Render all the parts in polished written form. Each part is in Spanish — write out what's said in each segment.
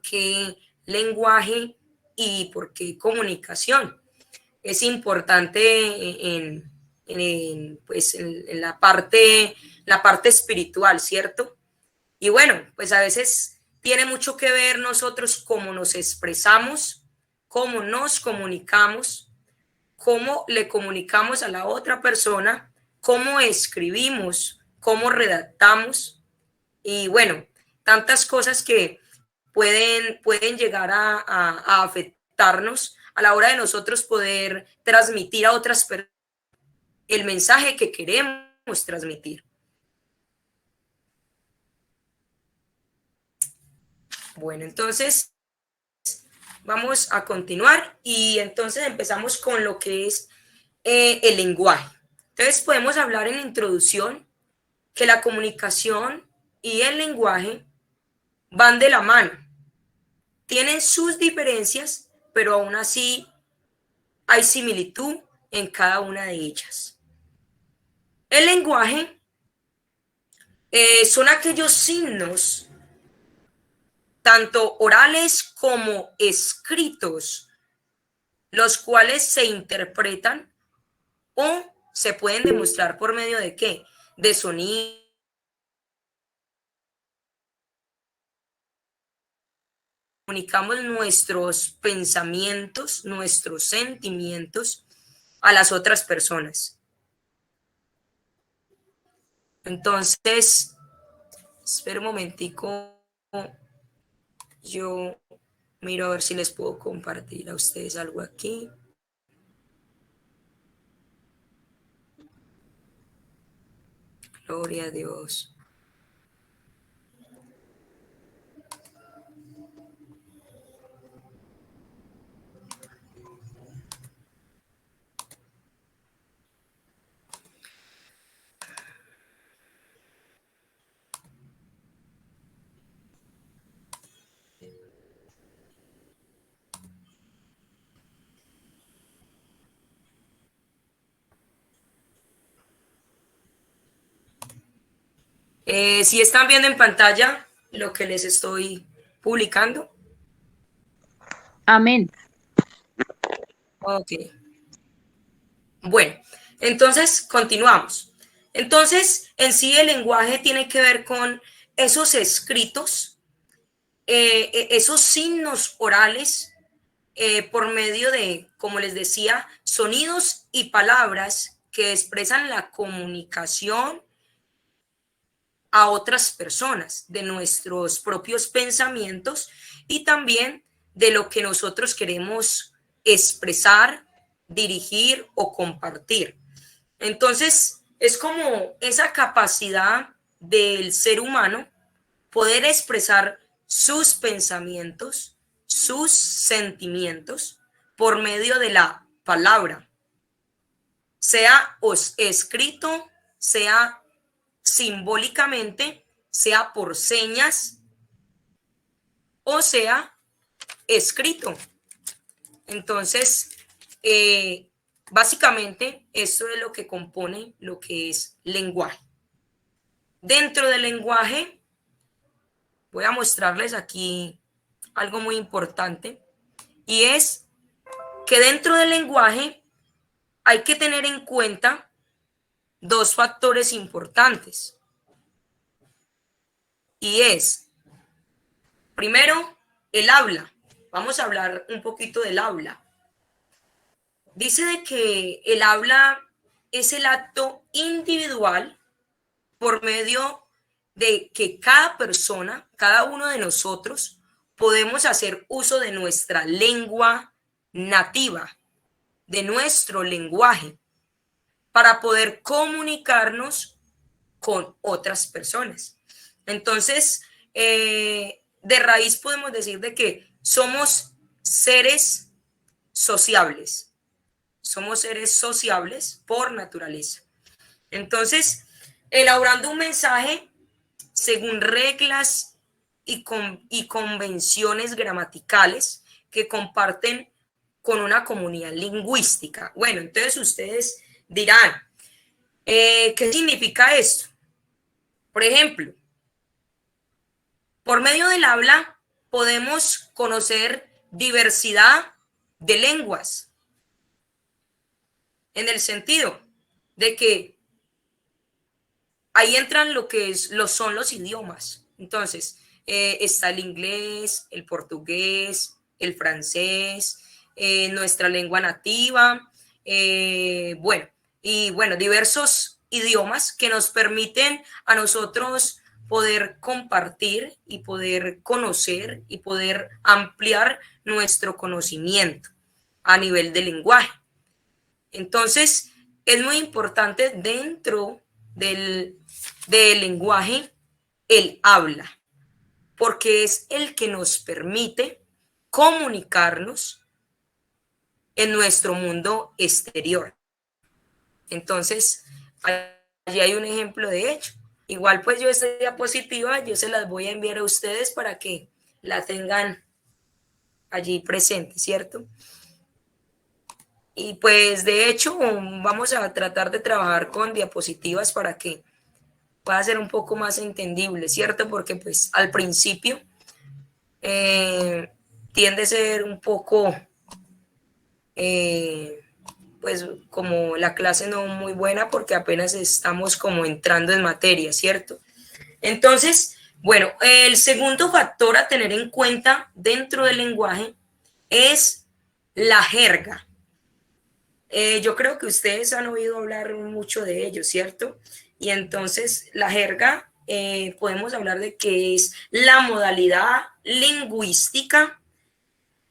qué lenguaje y por qué comunicación. Es importante pues en la parte espiritual, ¿cierto? Y bueno, pues a veces tiene mucho que ver nosotros cómo nos expresamos, cómo nos comunicamos, cómo le comunicamos a la otra persona, cómo escribimos, cómo redactamos y bueno, tantas cosas que pueden llegar a afectarnos a la hora de nosotros poder transmitir a otras personas el mensaje que queremos transmitir. Bueno, entonces vamos a continuar y entonces empezamos con lo que es el lenguaje. Entonces podemos hablar en la introducción que la comunicación y el lenguaje van de la mano. Tienen sus diferencias, pero aún así hay similitud en cada una de ellas. El lenguaje son aquellos signos, tanto orales como escritos, los cuales se interpretan o se pueden demostrar por medio de ¿qué? De sonido. Comunicamos nuestros pensamientos, nuestros sentimientos a las otras personas. Entonces, espera un momentico, yo miro a ver si les puedo compartir a ustedes algo aquí. Gloria a Dios. Si están viendo en pantalla lo que les estoy publicando. Amén. Ok. Bueno, entonces continuamos. Entonces, en sí el lenguaje tiene que ver con esos escritos, esos signos orales por medio de, como les decía, sonidos y palabras que expresan la comunicación a otras personas, de nuestros propios pensamientos y también de lo que nosotros queremos expresar, dirigir o compartir. Entonces, es como esa capacidad del ser humano poder expresar sus pensamientos, sus sentimientos por medio de la palabra, sea escrito, sea simbólicamente, sea por señas o sea escrito. Entonces, básicamente, esto es lo que compone lo que es lenguaje. Dentro del lenguaje, voy a mostrarles aquí algo muy importante y es que dentro del lenguaje hay que tener en cuenta dos factores importantes. Y es, primero, el habla. Vamos a hablar un poquito del habla. Dice de que el habla es el acto individual por medio de que cada persona, cada uno de nosotros, podemos hacer uso de nuestra lengua nativa, de nuestro lenguaje, para poder comunicarnos con otras personas. Entonces, de raíz podemos decir de que somos seres sociables. Somos seres sociables por naturaleza. Entonces, elaborando un mensaje según reglas y convenciones gramaticales que comparten con una comunidad lingüística. Bueno, entonces ustedes dirán, ¿qué significa esto? Por ejemplo, por medio del habla podemos conocer diversidad de lenguas, en el sentido de que ahí entran lo que son los idiomas. Entonces, está el inglés, el portugués, el francés, nuestra lengua nativa, bueno, diversos idiomas que nos permiten a nosotros poder compartir y poder conocer y poder ampliar nuestro conocimiento a nivel de lenguaje. Entonces, es muy importante dentro del lenguaje el habla, porque es el que nos permite comunicarnos en nuestro mundo exterior. Entonces, allí hay un ejemplo de ello. Igual pues yo esta diapositiva, yo se las voy a enviar a ustedes para que la tengan allí presente, ¿cierto? Y pues de hecho vamos a tratar de trabajar con diapositivas para que pueda ser un poco más entendible, ¿cierto? Porque pues al principio tiende a ser un poco, pues como la clase no muy buena porque apenas estamos como entrando en materia, ¿cierto? Entonces, bueno, el segundo factor a tener en cuenta dentro del lenguaje es la jerga. Yo creo que ustedes han oído hablar mucho de ello, ¿cierto? Y entonces la jerga, podemos hablar de que es la modalidad lingüística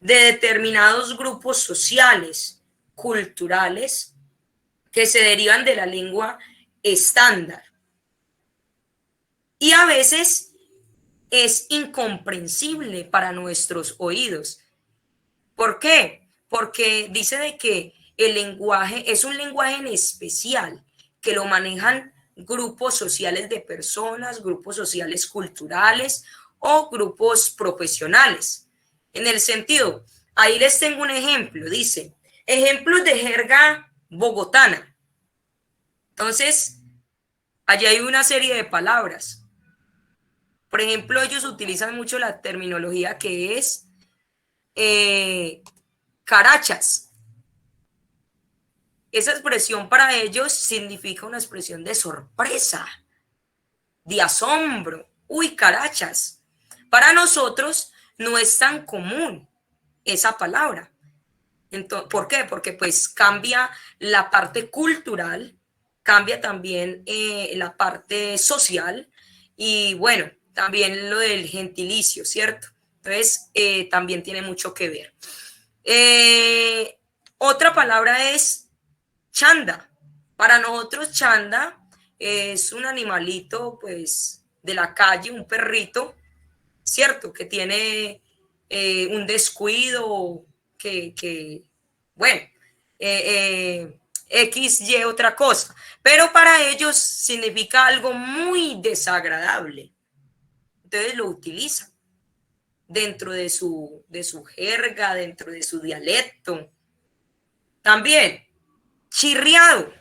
de determinados grupos sociales, culturales, que se derivan de la lengua estándar. Y a veces es incomprensible para nuestros oídos. ¿Por qué? Porque dice de que el lenguaje es un lenguaje en especial que lo manejan grupos sociales de personas, grupos sociales culturales o grupos profesionales. En el sentido, ahí les tengo un ejemplo, dice, ejemplos de jerga bogotana. Entonces, allí hay una serie de palabras. Por ejemplo, ellos utilizan mucho la terminología que es carachas. Esa expresión para ellos significa una expresión de sorpresa, de asombro. Uy, carachas. Para nosotros no es tan común esa palabra. Entonces, ¿por qué? Porque pues cambia la parte cultural, cambia también la parte social y bueno, también lo del gentilicio, ¿cierto? Entonces, también tiene mucho que ver. Otra palabra es chanda. Para nosotros chanda es un animalito pues de la calle, un perrito, ¿cierto? Que tiene un descuido, bueno, X, Y, otra cosa. Pero para ellos significa algo muy desagradable. Entonces lo utilizan dentro de su jerga, dentro de su dialecto. También, chirriado.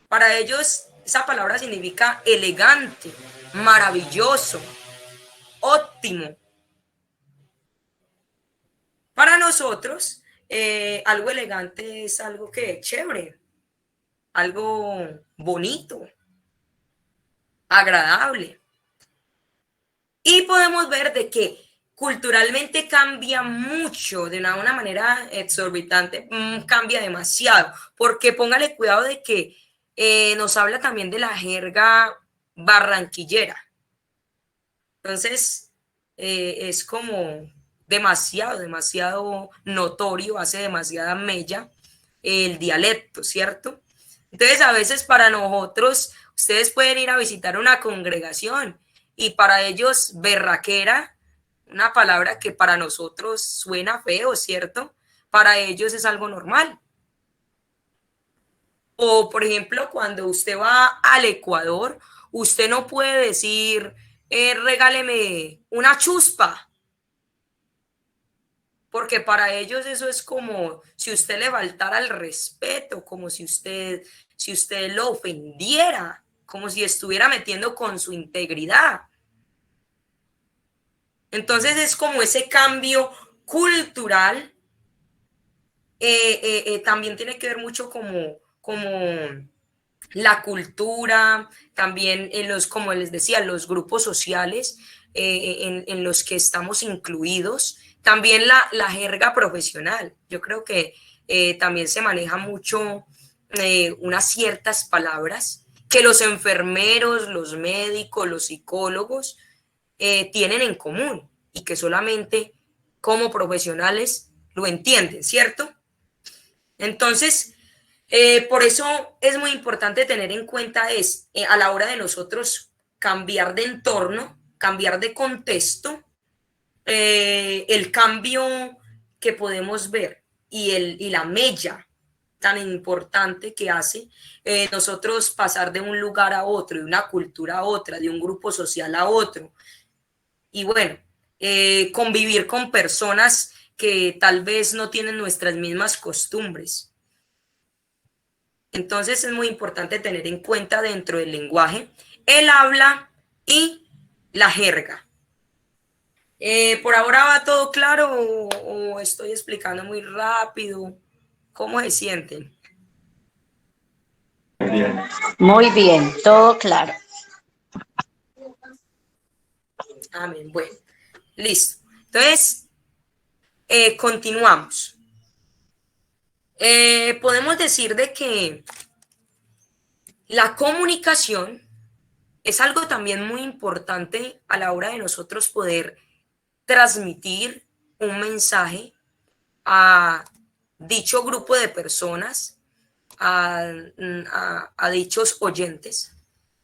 Para ellos esa palabra significa elegante, maravilloso, óptimo. Para nosotros, algo elegante es algo que es chévere, algo bonito, agradable. Y podemos ver de que culturalmente cambia mucho, de una manera exorbitante, cambia demasiado, porque póngale cuidado de que nos habla también de la jerga barranquillera. Entonces, es como demasiado notorio, hace demasiada mella el dialecto, ¿cierto? Entonces, a veces para nosotros, ustedes pueden ir a visitar una congregación y para ellos berraquera, una palabra que para nosotros suena feo, ¿cierto? Para ellos es algo normal. O, por ejemplo, cuando usted va al Ecuador, usted no puede decir, regáleme una chuspa, porque para ellos eso es como si usted le faltara el respeto, como si usted lo ofendiera, como si estuviera metiendo con su integridad. Entonces es como ese cambio cultural, también tiene que ver mucho como la cultura, también en los, como les decía, los grupos sociales en los que estamos incluidos, también la jerga profesional. Yo creo que también se maneja mucho unas ciertas palabras que los enfermeros, los médicos, los psicólogos tienen en común y que solamente como profesionales lo entienden, ¿cierto? Entonces, por eso es muy importante tener en cuenta a la hora de nosotros cambiar de entorno, cambiar de contexto, el cambio que podemos ver y la mella tan importante que hace nosotros pasar de un lugar a otro, de una cultura a otra, de un grupo social a otro. Y bueno, convivir con personas que tal vez no tienen nuestras mismas costumbres. Entonces es muy importante tener en cuenta dentro del lenguaje el habla y la jerga. ¿Por ahora va todo claro o estoy explicando muy rápido? ¿Cómo se sienten? Bien. Muy bien, todo claro. Amén. Bueno, listo. Entonces, continuamos. Podemos decir de que la comunicación es algo también muy importante a la hora de nosotros poder transmitir un mensaje a dicho grupo de personas, a dichos oyentes.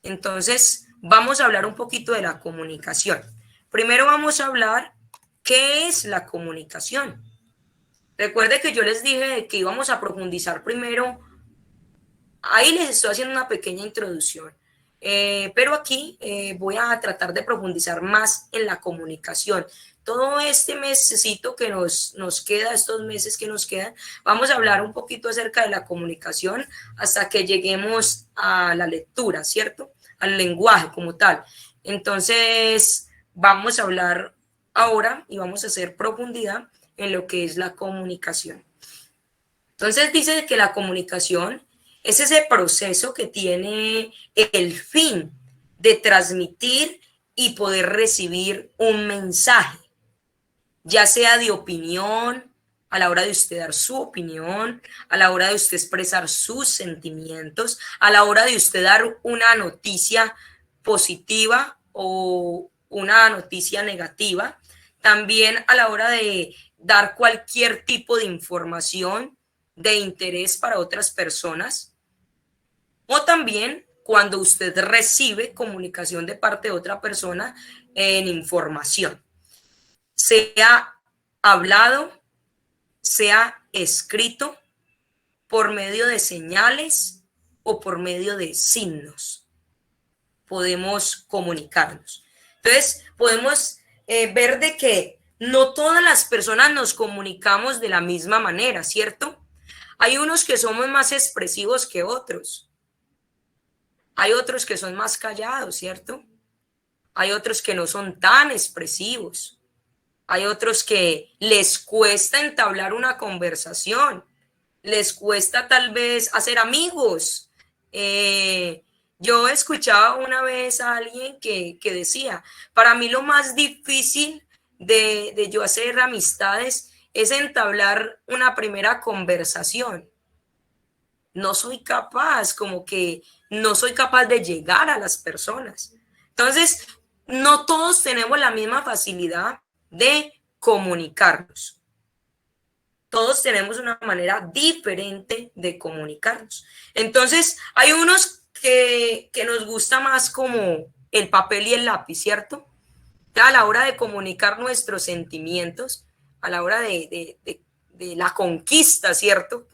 Entonces, vamos a hablar un poquito de la comunicación. Primero vamos a hablar qué es la comunicación. Recuerde que yo les dije que íbamos a profundizar primero. Ahí les estoy haciendo una pequeña introducción, pero aquí voy a tratar de profundizar más en la comunicación. Todo este mesecito que nos queda, estos meses que nos quedan, vamos a hablar un poquito acerca de la comunicación hasta que lleguemos a la lectura, ¿cierto? Al lenguaje como tal. Entonces, vamos a hablar ahora y vamos a hacer profundidad en lo que es la comunicación. Entonces dice que la comunicación es ese proceso que tiene el fin de transmitir y poder recibir un mensaje, ya sea de opinión, a la hora de usted dar su opinión, a la hora de usted expresar sus sentimientos, a la hora de usted dar una noticia positiva o una noticia negativa, también a la hora de dar cualquier tipo de información de interés para otras personas, o también cuando usted recibe comunicación de parte de otra persona en información, sea hablado, sea escrito, por medio de señales o por medio de signos. Podemos comunicarnos. Entonces, podemos ver de que no todas las personas nos comunicamos de la misma manera, ¿cierto? Hay unos que somos más expresivos que otros. Hay otros que son más callados, ¿cierto? Hay otros que no son tan expresivos. Hay otros que les cuesta entablar una conversación. Les cuesta tal vez hacer amigos. Yo escuchaba una vez a alguien que decía, para mí lo más difícil de yo hacer amistades es entablar una primera conversación. No soy capaz, como que no soy capaz de llegar a las personas. Entonces, no todos tenemos la misma facilidad de comunicarnos. Todos tenemos una manera diferente de comunicarnos. Entonces, hay unos que nos gusta más como el papel y el lápiz, ¿cierto? A la hora de comunicar nuestros sentimientos, a la hora de la conquista, ¿cierto?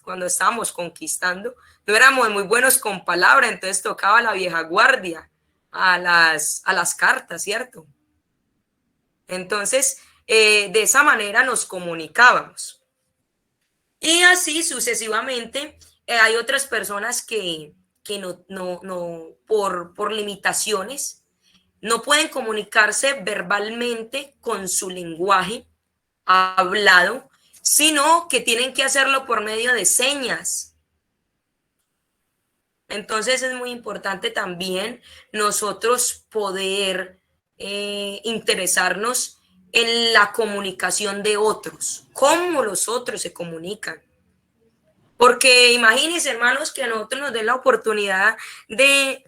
Cuando estábamos conquistando, no éramos muy buenos con palabras, entonces tocaba la vieja guardia a las cartas, ¿cierto? Entonces, de esa manera nos comunicábamos. Y así sucesivamente, hay otras personas que no por limitaciones No pueden comunicarse verbalmente con su lenguaje hablado, sino que tienen que hacerlo por medio de señas. Entonces es muy importante también nosotros poder interesarnos en la comunicación de otros, cómo los otros se comunican. Porque imagínense, hermanos, que a nosotros nos den la oportunidad de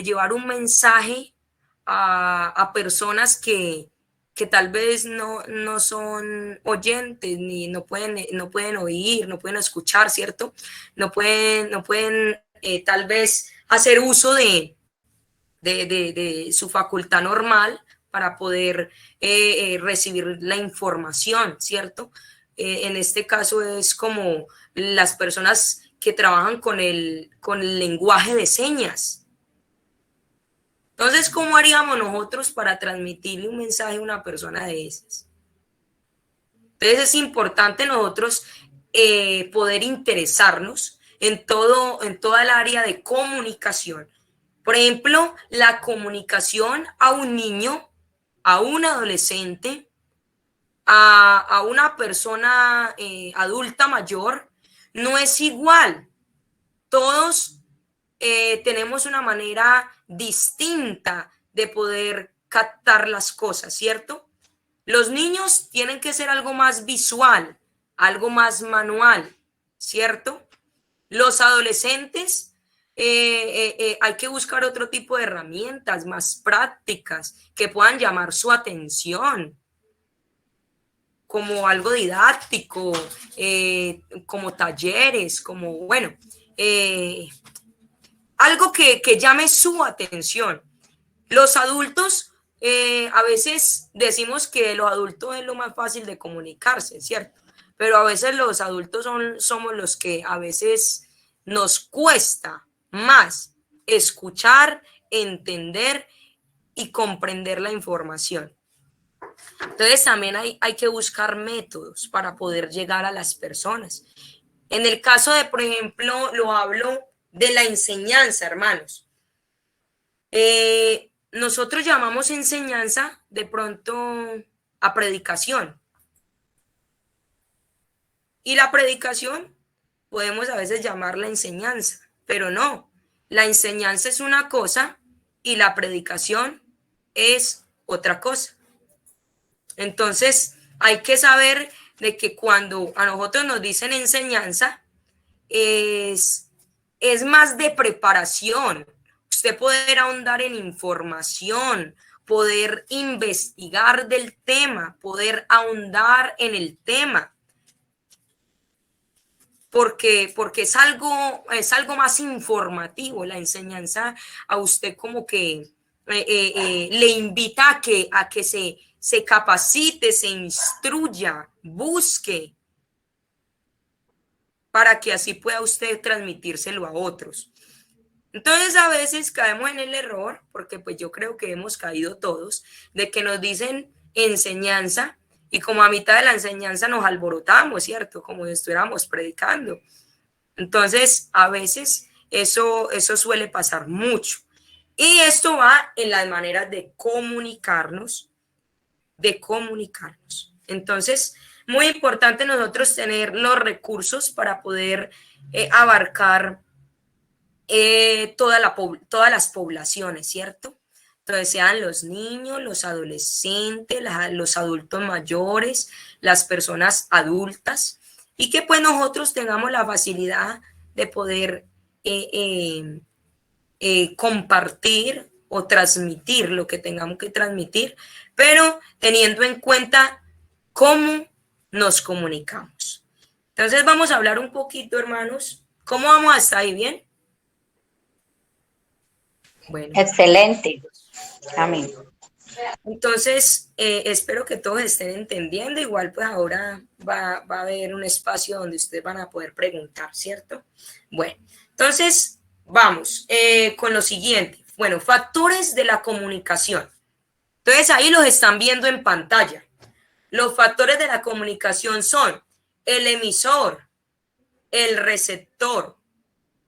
llevar un mensaje a personas que tal vez no son oyentes, ni no pueden oír, no pueden escuchar, ¿cierto? No pueden tal vez hacer uso de su facultad normal para poder recibir la información, ¿cierto? En este caso es como las personas que trabajan con el lenguaje de señas. Entonces, ¿cómo haríamos nosotros para transmitirle un mensaje a una persona de esas? Entonces es importante nosotros poder interesarnos en toda el área de comunicación. Por ejemplo, la comunicación a un niño, a un adolescente, a una persona adulta mayor, no es igual. Todos tenemos una manera distinta de poder captar las cosas, ¿cierto? Los niños tienen que ser algo más visual, algo más manual, ¿cierto? Los adolescentes hay que buscar otro tipo de herramientas más prácticas que puedan llamar su atención, como algo didáctico, como talleres, como, bueno, algo que llame su atención. Los adultos, a veces decimos que los adultos es lo más fácil de comunicarse, ¿cierto? Pero a veces los adultos somos los que a veces nos cuesta más escuchar, entender y comprender la información. Entonces también hay que buscar métodos para poder llegar a las personas. En el caso de, por ejemplo, lo hablo de la enseñanza, hermanos. Nosotros llamamos enseñanza de pronto a predicación. Y la predicación podemos a veces llamarla enseñanza, pero no. La enseñanza es una cosa y la predicación es otra cosa. Entonces, hay que saber de que cuando a nosotros nos dicen enseñanza, es más de preparación. Usted poder ahondar en información, poder investigar del tema, poder ahondar en el tema. Porque es algo más informativo. La enseñanza a usted como que le invita a que se capacite, se instruya, busque, para que así pueda usted transmitírselo a otros. Entonces a veces caemos en el error, porque pues yo creo que hemos caído todos, de que nos dicen enseñanza y como a mitad de la enseñanza nos alborotamos, ¿cierto? Como si estuviéramos predicando. Entonces a veces eso suele pasar mucho. Y esto va en las maneras de comunicarnos, de comunicarnos. Entonces, muy importante nosotros tener los recursos para poder abarcar todas las poblaciones, ¿cierto? Entonces, sean los niños, los adolescentes, los adultos mayores, las personas adultas, y que pues nosotros tengamos la facilidad de poder compartir o transmitir lo que tengamos que transmitir, pero teniendo en cuenta cómo nos comunicamos. Entonces vamos a hablar un poquito, hermanos. ¿Cómo vamos hasta ahí? ¿Bien? Bueno. Excelente. Amén. Entonces, espero que todos estén entendiendo. Igual, pues ahora va a haber un espacio donde ustedes van a poder preguntar, ¿cierto? Bueno, entonces vamos con lo siguiente. Bueno, factores de la comunicación. Entonces, ahí los están viendo en pantalla. Los factores de la comunicación son el emisor, el receptor,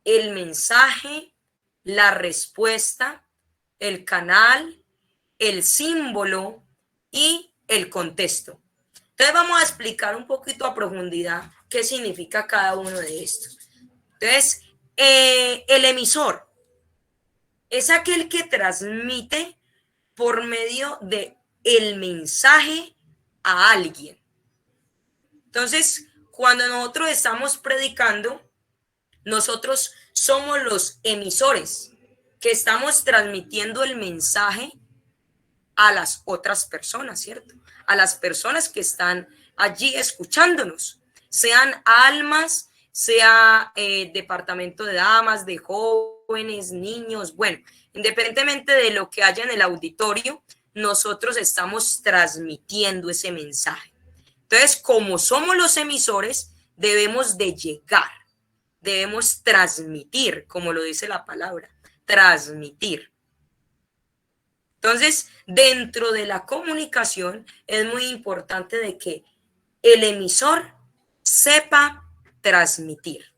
el mensaje, la respuesta, el canal, el símbolo y el contexto. Entonces vamos a explicar un poquito a profundidad qué significa cada uno de estos. Entonces, el emisor es aquel que transmite por medio de el mensaje a alguien. Entonces, cuando nosotros estamos predicando, nosotros somos los emisores que estamos transmitiendo el mensaje a las otras personas, ¿cierto? A las personas que están allí escuchándonos, sean almas, sea departamento de damas, de jóvenes, niños, bueno, independientemente de lo que haya en el auditorio, nosotros estamos transmitiendo ese mensaje. Entonces, como somos los emisores, debemos de llegar, debemos transmitir, como lo dice la palabra, transmitir. Entonces, dentro de la comunicación es muy importante de que el emisor sepa transmitir.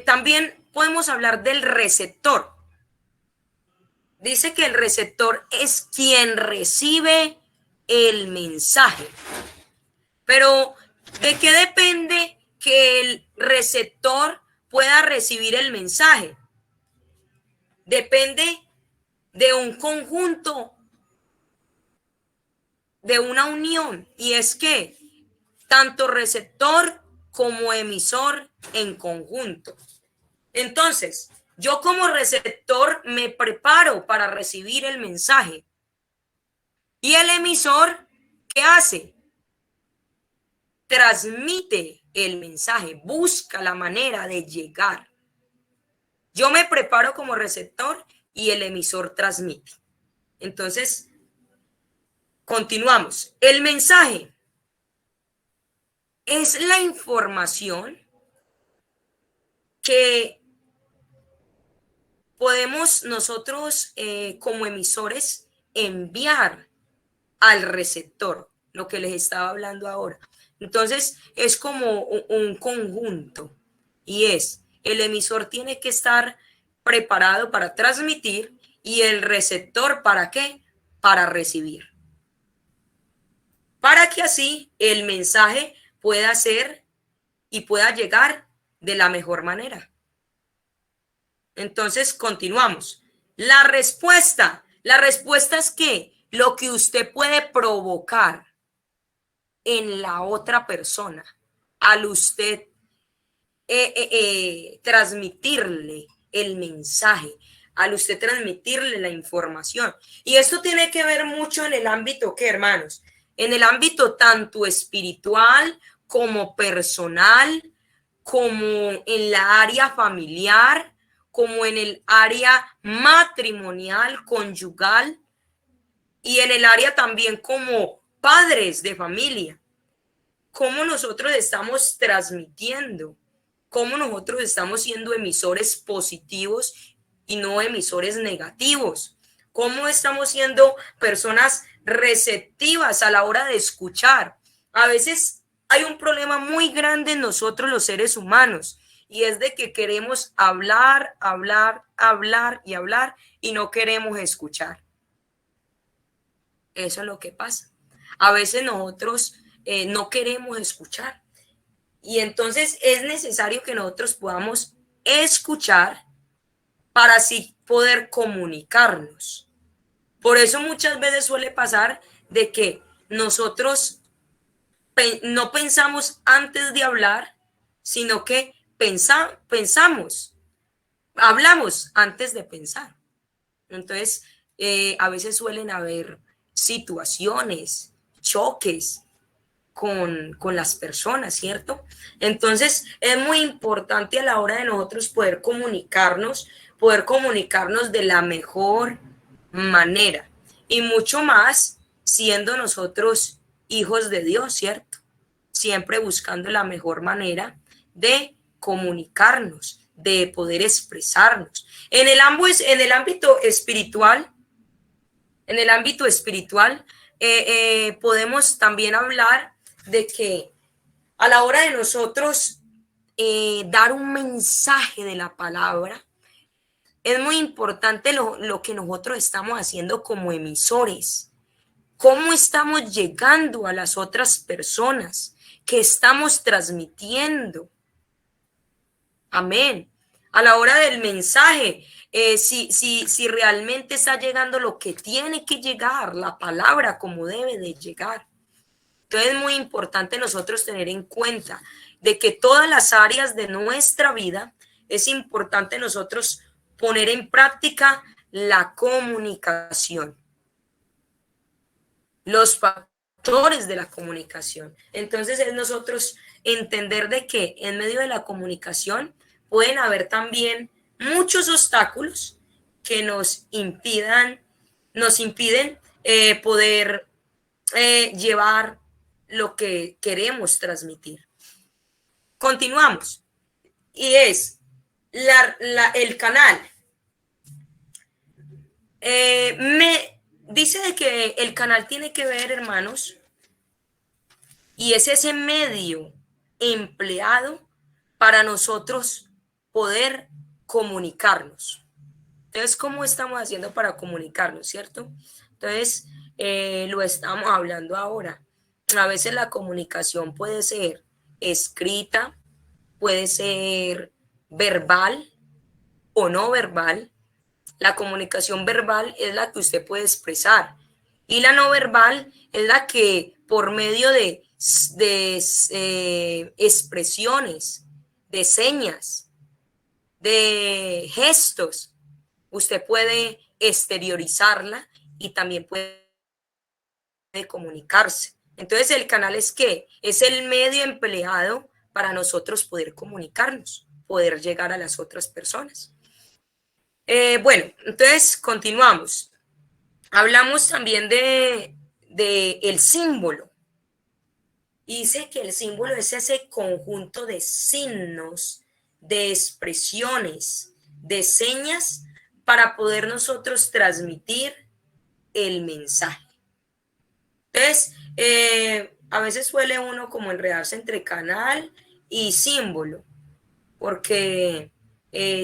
También podemos hablar del receptor. Dice que el receptor es quien recibe el mensaje. Pero, ¿de qué depende que el receptor pueda recibir el mensaje? Depende de un conjunto, de una unión, y es que tanto receptor como emisor en conjunto. Entonces, yo como receptor me preparo para recibir el mensaje. Y el emisor, ¿qué hace? Transmite el mensaje, busca la manera de llegar. Yo me preparo como receptor y el emisor transmite. Entonces, continuamos. El mensaje es la información que podemos nosotros como emisores enviar al receptor, lo que les estaba hablando ahora. Entonces, es como un conjunto y es, el emisor tiene que estar preparado para transmitir y el receptor, ¿para qué? Para recibir. Para que así el mensaje pueda ser y pueda llegar de la mejor manera. Entonces, continuamos. La respuesta es que lo que usted puede provocar en la otra persona al usted transmitirle el mensaje, al usted transmitirle la información. Y esto tiene que ver mucho en el ámbito, ¿qué, hermanos? En el ámbito tanto espiritual como personal, como en la área familiar, como en el área matrimonial, conyugal, y en el área también como padres de familia. Cómo nosotros estamos transmitiendo, cómo nosotros estamos siendo emisores positivos y no emisores negativos, cómo estamos siendo personas receptivas a la hora de escuchar. A veces hay un problema muy grande en nosotros los seres humanos y es de que queremos hablar, hablar, hablar y hablar y no queremos escuchar. Eso es lo que pasa. A veces nosotros no queremos escuchar. Y entonces es necesario que nosotros podamos escuchar para así poder comunicarnos. Por eso muchas veces suele pasar de que nosotros no pensamos antes de hablar, sino que pensamos, hablamos antes de pensar. Entonces, a veces suelen haber situaciones, choques con las personas, ¿cierto? Entonces, es muy importante a la hora de nosotros poder comunicarnos de la mejor manera y mucho más siendo nosotros hijos de Dios, ¿cierto? Siempre buscando la mejor manera de comunicarnos, de poder expresarnos. En el ámbito espiritual, podemos también hablar de que a la hora de nosotros dar un mensaje de la palabra, es muy importante lo que nosotros estamos haciendo como emisores. ¿Cómo estamos llegando a las otras personas? ¿Qué estamos transmitiendo? Amén. A la hora del mensaje, si realmente está llegando lo que tiene que llegar, la palabra como debe de llegar. Entonces es muy importante nosotros tener en cuenta de que todas las áreas de nuestra vida es importante nosotros poner en práctica la comunicación, los factores de la comunicación. Entonces es nosotros entender de que en medio de la comunicación pueden haber también muchos obstáculos que nos impiden poder llevar lo que queremos transmitir. Continuamos. Y es el canal. Me dice de que el canal tiene que ver, hermanos, y es ese medio empleado para nosotros poder comunicarnos. Entonces, ¿cómo estamos haciendo para comunicarnos, cierto? Entonces, lo estamos hablando ahora. A veces la comunicación puede ser escrita, puede ser verbal o no verbal. La comunicación verbal es la que usted puede expresar y la no verbal es la que por medio de expresiones, de señas, de gestos, usted puede exteriorizarla y también puede comunicarse. Entonces el canal es ¿qué? Es el medio empleado para nosotros poder comunicarnos, poder llegar a las otras personas. Bueno, entonces continuamos. Hablamos también de el símbolo. Y dice que el símbolo es ese conjunto de signos, de expresiones, de señas para poder nosotros transmitir el mensaje. Entonces, a veces suele uno como enredarse entre canal y símbolo, porque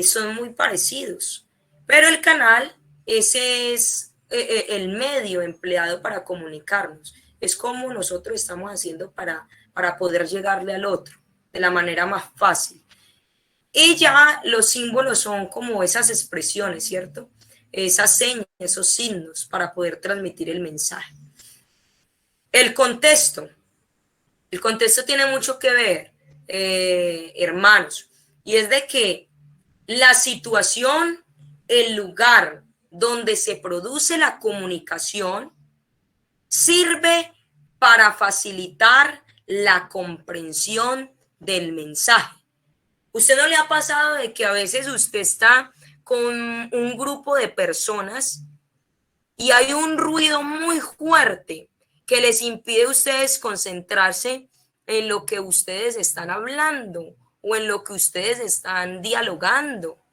son muy parecidos. Pero el canal, ese es el medio empleado para comunicarnos. Es como nosotros estamos haciendo para poder llegarle al otro de la manera más fácil. Y ya los símbolos son como esas expresiones, ¿cierto? Esas señas, esos signos para poder transmitir el mensaje. El contexto. El contexto tiene mucho que ver, hermanos, y es de que la situación, el lugar donde se produce la comunicación sirve para facilitar la comprensión del mensaje. ¿Usted no le ha pasado de que a veces usted está con un grupo de personas y hay un ruido muy fuerte que les impide a ustedes concentrarse en lo que ustedes están hablando o en lo que ustedes están dialogando?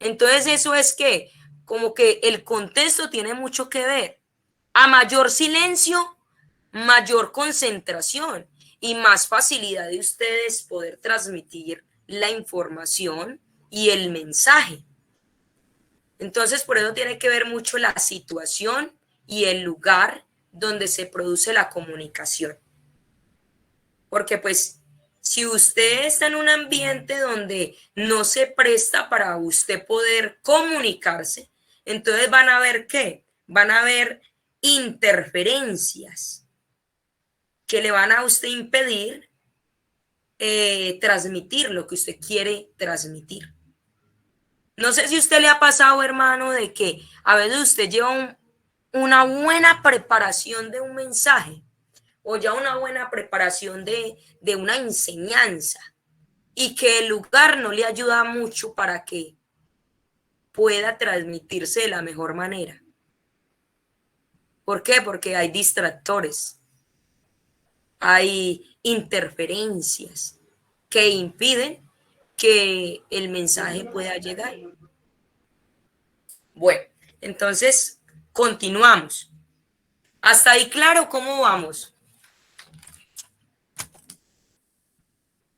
Entonces eso es que como que el contexto tiene mucho que ver. A mayor silencio, mayor concentración y más facilidad de ustedes poder transmitir la información y el mensaje. Entonces, por eso tiene que ver mucho la situación y el lugar donde se produce la comunicación. Porque pues, si usted está en un ambiente donde no se presta para usted poder comunicarse, entonces van a ver ¿qué? Van a haber interferencias que le van a usted impedir transmitir lo que usted quiere transmitir. No sé si a usted le ha pasado, hermano, de que a veces usted lleva una buena preparación de un mensaje o ya una buena preparación de una enseñanza y que el lugar no le ayuda mucho para que pueda transmitirse de la mejor manera. ¿Por qué? Porque hay distractores, hay interferencias que impiden que el mensaje pueda llegar. Bueno, entonces continuamos. ¿Hasta ahí claro cómo vamos?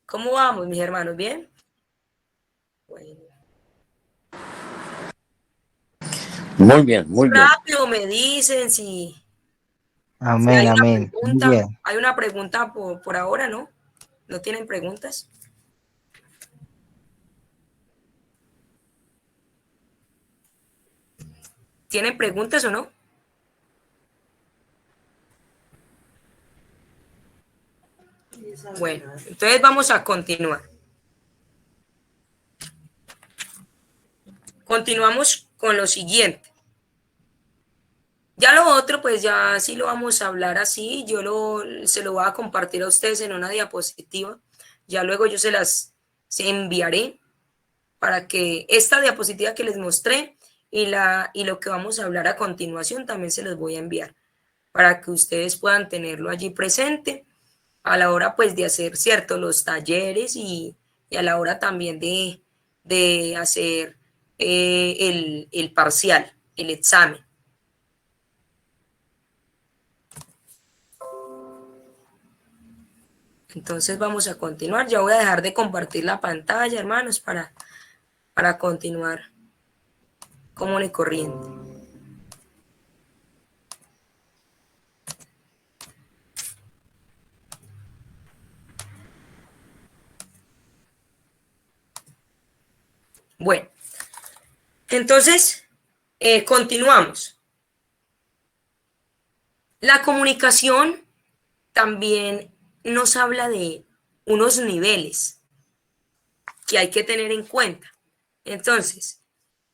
¿Cómo vamos, mis hermanos? ¿Bien? Bueno. Muy bien, muy bien. Rápido me dicen si hay Amén, una amén. Muy pregunta. bien. Hay una pregunta por ahora, ¿no? ¿No tienen preguntas? ¿Tienen preguntas o no? Bueno, entonces vamos a continuar. Continuamos con lo siguiente. Ya lo otro, pues ya sí lo vamos a hablar así. Se lo voy a compartir a ustedes en una diapositiva. Ya luego yo se enviaré para que esta diapositiva que les mostré y lo que vamos a hablar a continuación también se los voy a enviar para que ustedes puedan tenerlo allí presente a la hora pues de hacer, cierto, los talleres y a la hora también de hacer el parcial, el examen. Entonces vamos a continuar. Ya voy a dejar de compartir la pantalla, hermanos, para continuar común y corriente. Bueno, entonces continuamos. La comunicación también nos habla de unos niveles que hay que tener en cuenta. Entonces,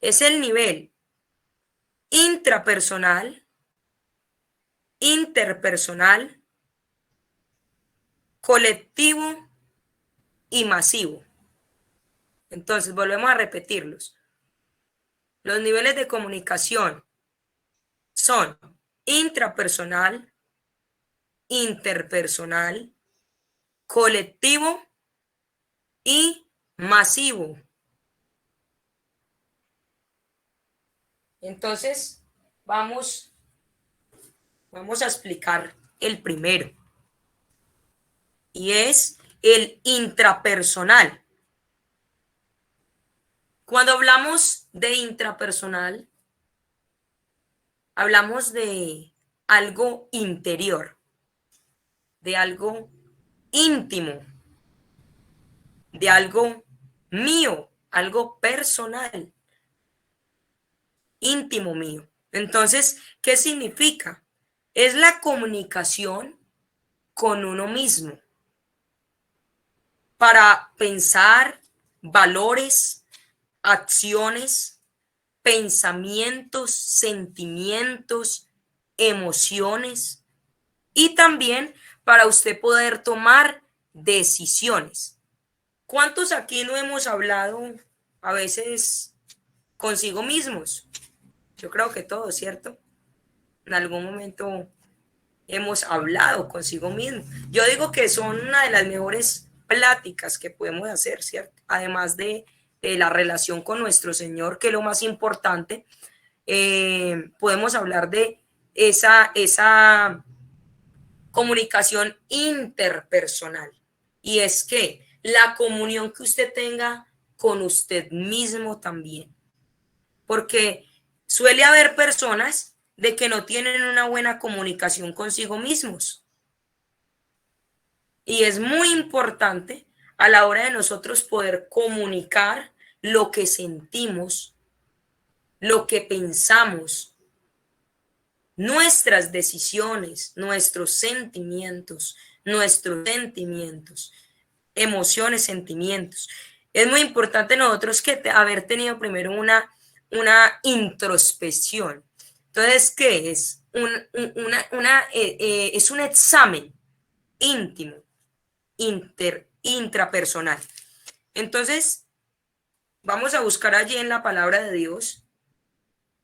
es el nivel intrapersonal, interpersonal, colectivo y masivo. Entonces, volvemos a repetirlos. Los niveles de comunicación son intrapersonal, interpersonal, colectivo y masivo. Entonces, vamos a explicar el primero. Y es el intrapersonal. Cuando hablamos de intrapersonal, hablamos de algo interior, de algo íntimo, de algo mío, algo personal, íntimo mío. Entonces, ¿qué significa? Es la comunicación con uno mismo para pensar valores, acciones, pensamientos, sentimientos, emociones y también para usted poder tomar decisiones. ¿Cuántos aquí no hemos hablado a veces consigo mismos? Yo creo que todos, ¿cierto? En algún momento hemos hablado consigo mismo. Yo digo que son una de las mejores pláticas que podemos hacer, ¿cierto? Además de la relación con nuestro Señor, que es lo más importante, podemos hablar de esa comunicación interpersonal. Y es que la comunión que usted tenga con usted mismo también. Porque suele haber personas de que no tienen una buena comunicación consigo mismos. Y es muy importante a la hora de nosotros poder comunicar lo que sentimos, lo que pensamos, nuestras decisiones, nuestros sentimientos, emociones, sentimientos. Es muy importante nosotros haber tenido primero una introspección. Entonces, ¿qué es? Es un examen íntimo, intrapersonal. Entonces, vamos a buscar allí en la palabra de Dios.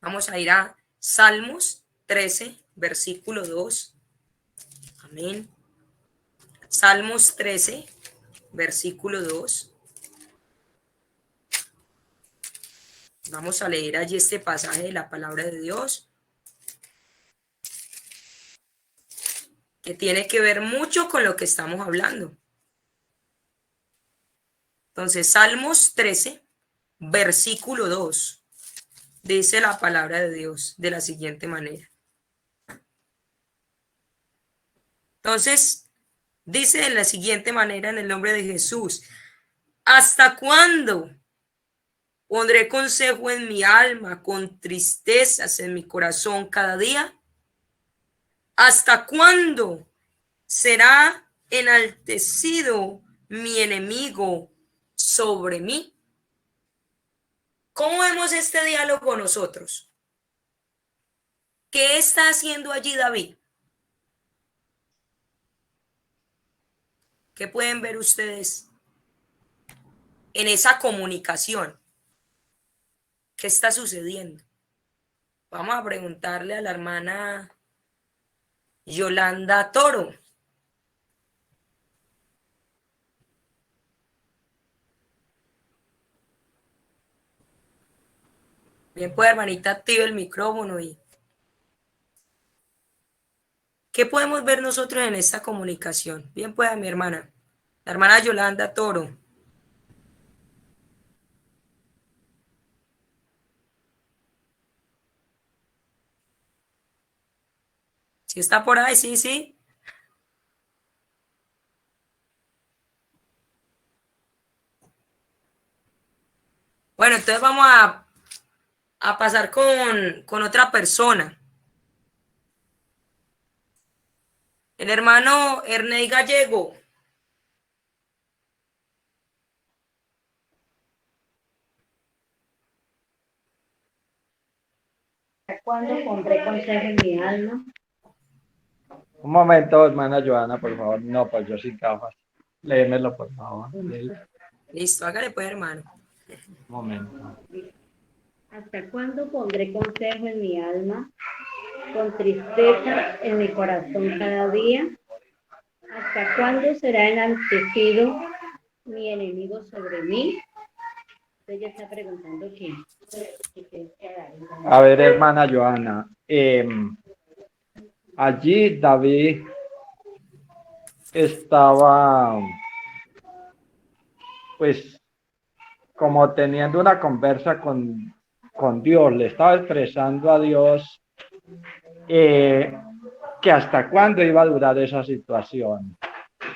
Vamos a ir a Salmos 13, versículo 2. Amén. Salmos 13, versículo 2. Vamos a leer allí este pasaje de la palabra de Dios, que tiene que ver mucho con lo que estamos hablando. Entonces, Salmos 13, versículo 2. Dice la palabra de Dios de la siguiente manera. Entonces, dice de la siguiente manera en el nombre de Jesús: ¿hasta cuándo pondré consejo en mi alma con tristezas en mi corazón cada día? ¿Hasta cuándo será enaltecido mi enemigo sobre mí? ¿Cómo vemos este diálogo nosotros? ¿Qué está haciendo allí David? ¿Qué pueden ver ustedes en esa comunicación? ¿Qué está sucediendo? Vamos a preguntarle a la hermana Yolanda Toro. Bien, pues hermanita, active el micrófono. ¿Y qué podemos ver nosotros en esta comunicación? Bien, pues mi hermana, la hermana Yolanda Toro. Si está por ahí, sí, sí. Bueno, entonces vamos a pasar con otra persona. El hermano Ernei Gallego. ¿Cuándo pondré consejo en mi alma? Un momento, hermana Joana, por favor. No, pues yo sin gafas. Léemelo, por favor. Listo, hágale pues, hermano. Un momento. ¿Hasta cuándo pondré consejo en mi alma, con tristeza en mi corazón cada día? ¿Hasta cuándo será enaltecido mi enemigo sobre mí? Ella está preguntando quién. A ver, hermana Joana. Allí David estaba, pues, como teniendo una conversa con Dios. Le estaba expresando a Dios que hasta cuándo iba a durar esa situación.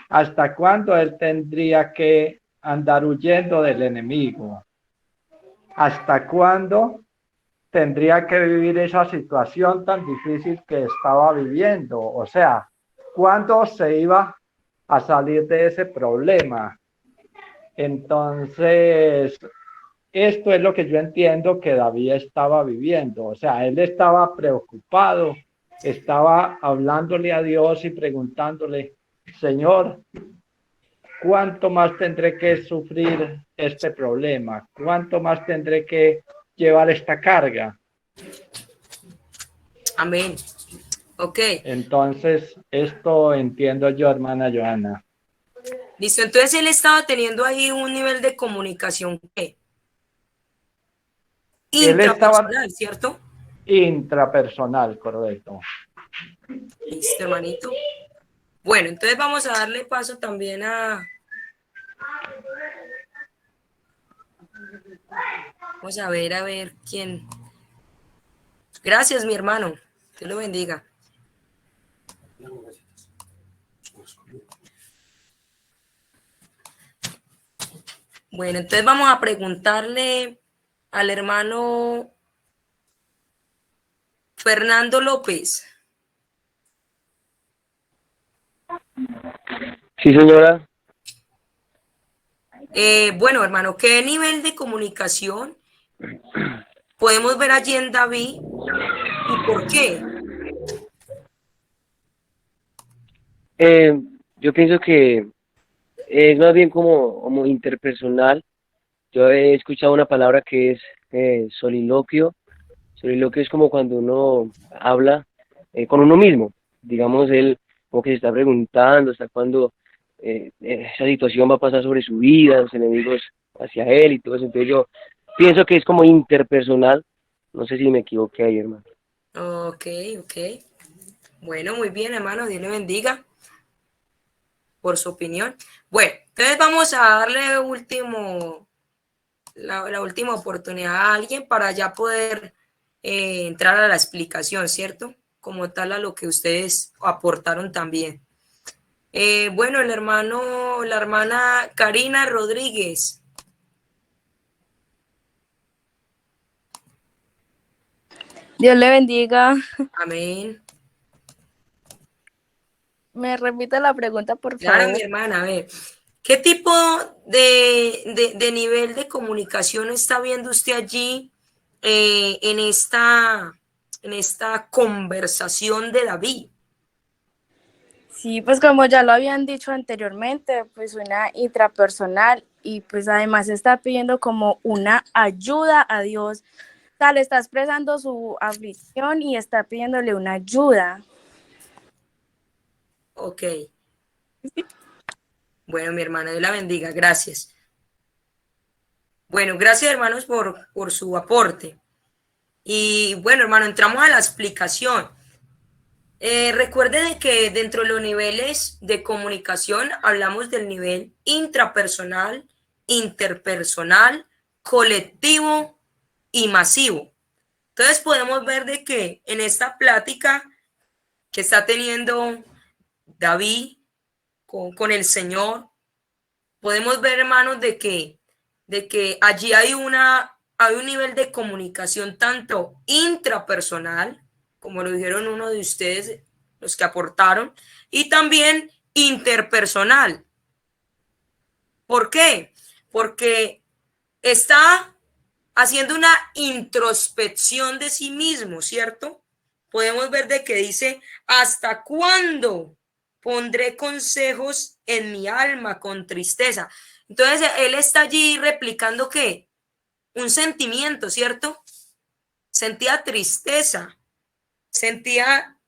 Hasta cuándo él tendría que andar huyendo del enemigo. ¿Hasta cuándo tendría que vivir esa situación tan difícil que estaba viviendo? O sea, ¿cuándo se iba a salir de ese problema? Entonces, esto es lo que yo entiendo que David estaba viviendo. O sea, él estaba preocupado, estaba hablándole a Dios y preguntándole: Señor, ¿cuánto más tendré que sufrir este problema? ¿Cuánto más tendré que llevar esta carga? Amén. Ok. Entonces, esto entiendo yo, hermana Joana. Listo, entonces él estaba teniendo ahí un nivel de comunicación que Él estaba intrapersonal, ¿cierto? intrapersonal, correcto. Listo, hermanito. Bueno, entonces vamos a darle paso también vamos a ver quién. Gracias, mi hermano. Dios lo bendiga. Bueno, entonces vamos a preguntarle al hermano Fernando López. Sí, señora. Bueno, hermano, ¿qué nivel de comunicación podemos ver allí en David y por qué? Yo pienso que es más bien como interpersonal. Yo he escuchado una palabra que es soliloquio. Soliloquio es como cuando uno habla con uno mismo. Digamos, él como que se está preguntando hasta cuándo esa situación va a pasar sobre su vida, los enemigos hacia él y todo eso. Entonces yo pienso que es como interpersonal. No sé si me equivoqué ahí, hermano. Ok, ok. Bueno, muy bien, hermano. Dios le bendiga por su opinión. Bueno, entonces vamos a darle la última oportunidad a alguien para ya poder entrar a la explicación, ¿cierto? Como tal a lo que ustedes aportaron también. Bueno, la hermana Karina Rodríguez. Dios le bendiga. Amén. ¿Me repite la pregunta, por Claro, favor? mi hermana, a ver, ¿qué tipo de nivel de comunicación está viendo usted allí en esta conversación de David? Sí, pues como ya lo habían dicho anteriormente, pues una intrapersonal y pues además está pidiendo como una ayuda a Dios. O sea, le está expresando su aflicción y está pidiéndole una ayuda. Ok. Bueno, mi hermana, Dios la bendiga, gracias. Bueno, gracias hermanos por su aporte. Y bueno, hermano, entramos a la explicación. Recuerde de que dentro de los niveles de comunicación hablamos del nivel intrapersonal, interpersonal, colectivo y masivo. Entonces podemos ver de que en esta plática que está teniendo David con el Señor, podemos ver, hermanos, de que allí hay un nivel de comunicación tanto intrapersonal, como lo dijeron uno de ustedes, los que aportaron, y también interpersonal. ¿Por qué? Porque está haciendo una introspección de sí mismo, ¿cierto? Podemos ver de que dice, ¿hasta cuándo pondré consejos en mi alma con tristeza? Entonces, él está allí replicando ¿qué? Un sentimiento, ¿cierto? Sentía tristeza, sentía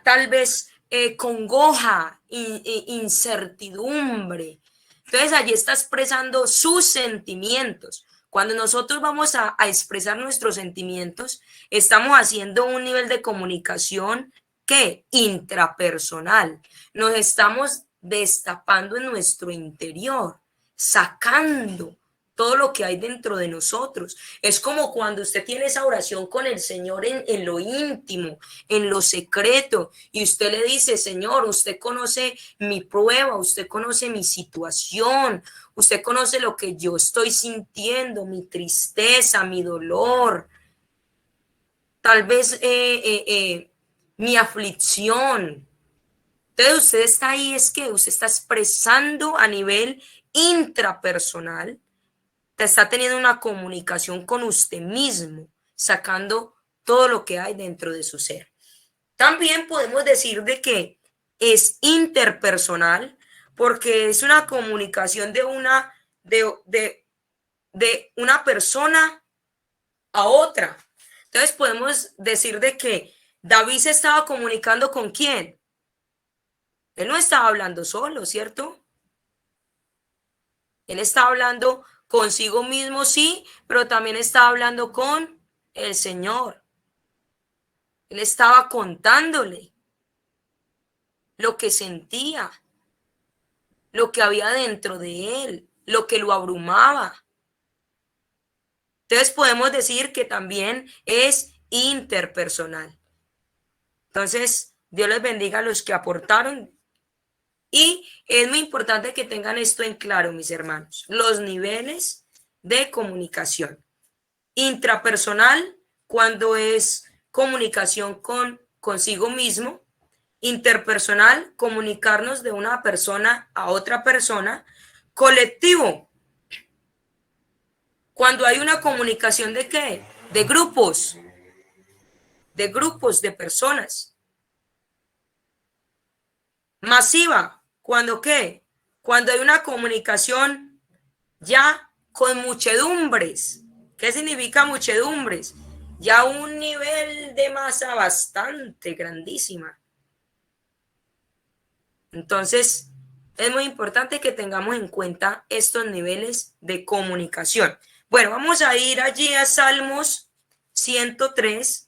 tal vez congoja, incertidumbre. Entonces allí está expresando sus sentimientos. Cuando nosotros vamos a expresar nuestros sentimientos, estamos haciendo un nivel de comunicación que intrapersonal. Nos estamos destapando en nuestro interior, sacando todo lo que hay dentro de nosotros. Es como cuando usted tiene esa oración con el Señor en lo íntimo, en lo secreto, y usted le dice, Señor, usted conoce mi prueba, usted conoce mi situación, usted conoce lo que yo estoy sintiendo, mi tristeza, mi dolor, tal vez mi aflicción. Entonces usted está ahí, es que usted está expresando a nivel intrapersonal, te está teniendo una comunicación con usted mismo, sacando todo lo que hay dentro de su ser. También podemos decir de que es interpersonal porque es una comunicación de una persona a otra. Entonces podemos decir de que David se estaba comunicando con quién. Él no estaba hablando solo, ¿cierto? Él estaba hablando consigo mismo, sí, pero también estaba hablando con el Señor. Él estaba contándole lo que sentía, lo que había dentro de él, lo que lo abrumaba. Entonces podemos decir que también es interpersonal. Entonces, Dios les bendiga a los que aportaron. Y es muy importante que tengan esto en claro, mis hermanos, los niveles de comunicación. Intrapersonal, cuando es comunicación consigo mismo. Interpersonal, comunicarnos de una persona a otra persona. Colectivo, cuando hay una comunicación de qué? De grupos de personas. Masiva, ¿cuando qué? Cuando hay una comunicación ya con muchedumbres. ¿Qué significa muchedumbres? Ya un nivel de masa bastante grandísima. Entonces, es muy importante que tengamos en cuenta estos niveles de comunicación. Bueno, vamos a ir allí a Salmos 103.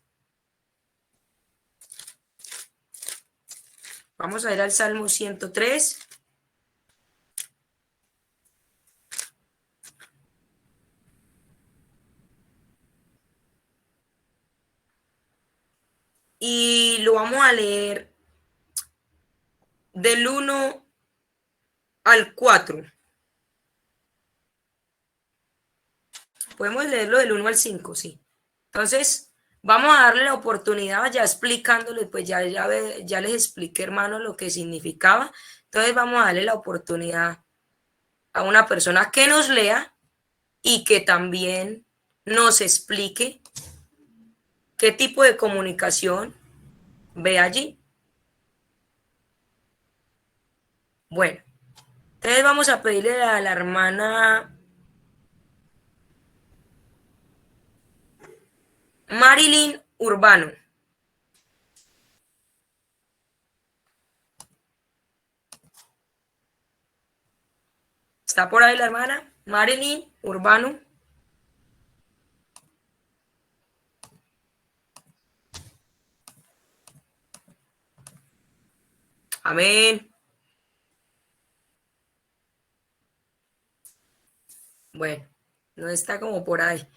Vamos a ir al Salmo 103. lo vamos a leer del 1 al 4. Podemos leerlo del 1 al 5, sí. Entonces, vamos a darle la oportunidad, ya explicándole, pues ya les expliqué, hermano, lo que significaba. Entonces, vamos a darle la oportunidad a una persona que nos lea y que también nos explique qué tipo de comunicación ve allí. Bueno, entonces vamos a pedirle a la hermana Marilyn Urbano. ¿Está por ahí la hermana Marilyn Urbano? Amén. Bueno, no está como por ahí.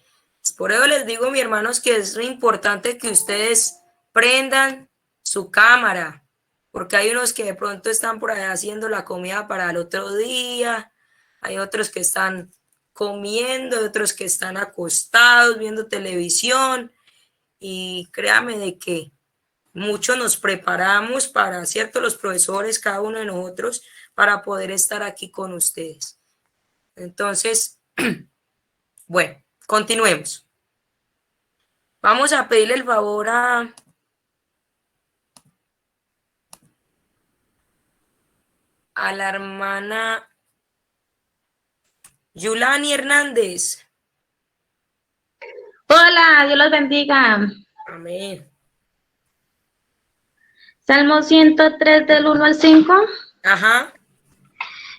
Por eso les digo, mis hermanos, que es importante que ustedes prendan su cámara, porque hay unos que de pronto están por ahí haciendo la comida para el otro día, hay otros que están comiendo, otros que están acostados viendo televisión, y créame de que muchos nos preparamos para, ¿cierto? Los profesores, cada uno de nosotros, para poder estar aquí con ustedes. Entonces, bueno, continuemos. Vamos a pedirle el favor a la hermana Yulani Hernández. Hola, Dios los bendiga. Amén. Salmo 103 del 1 al 5 Ajá.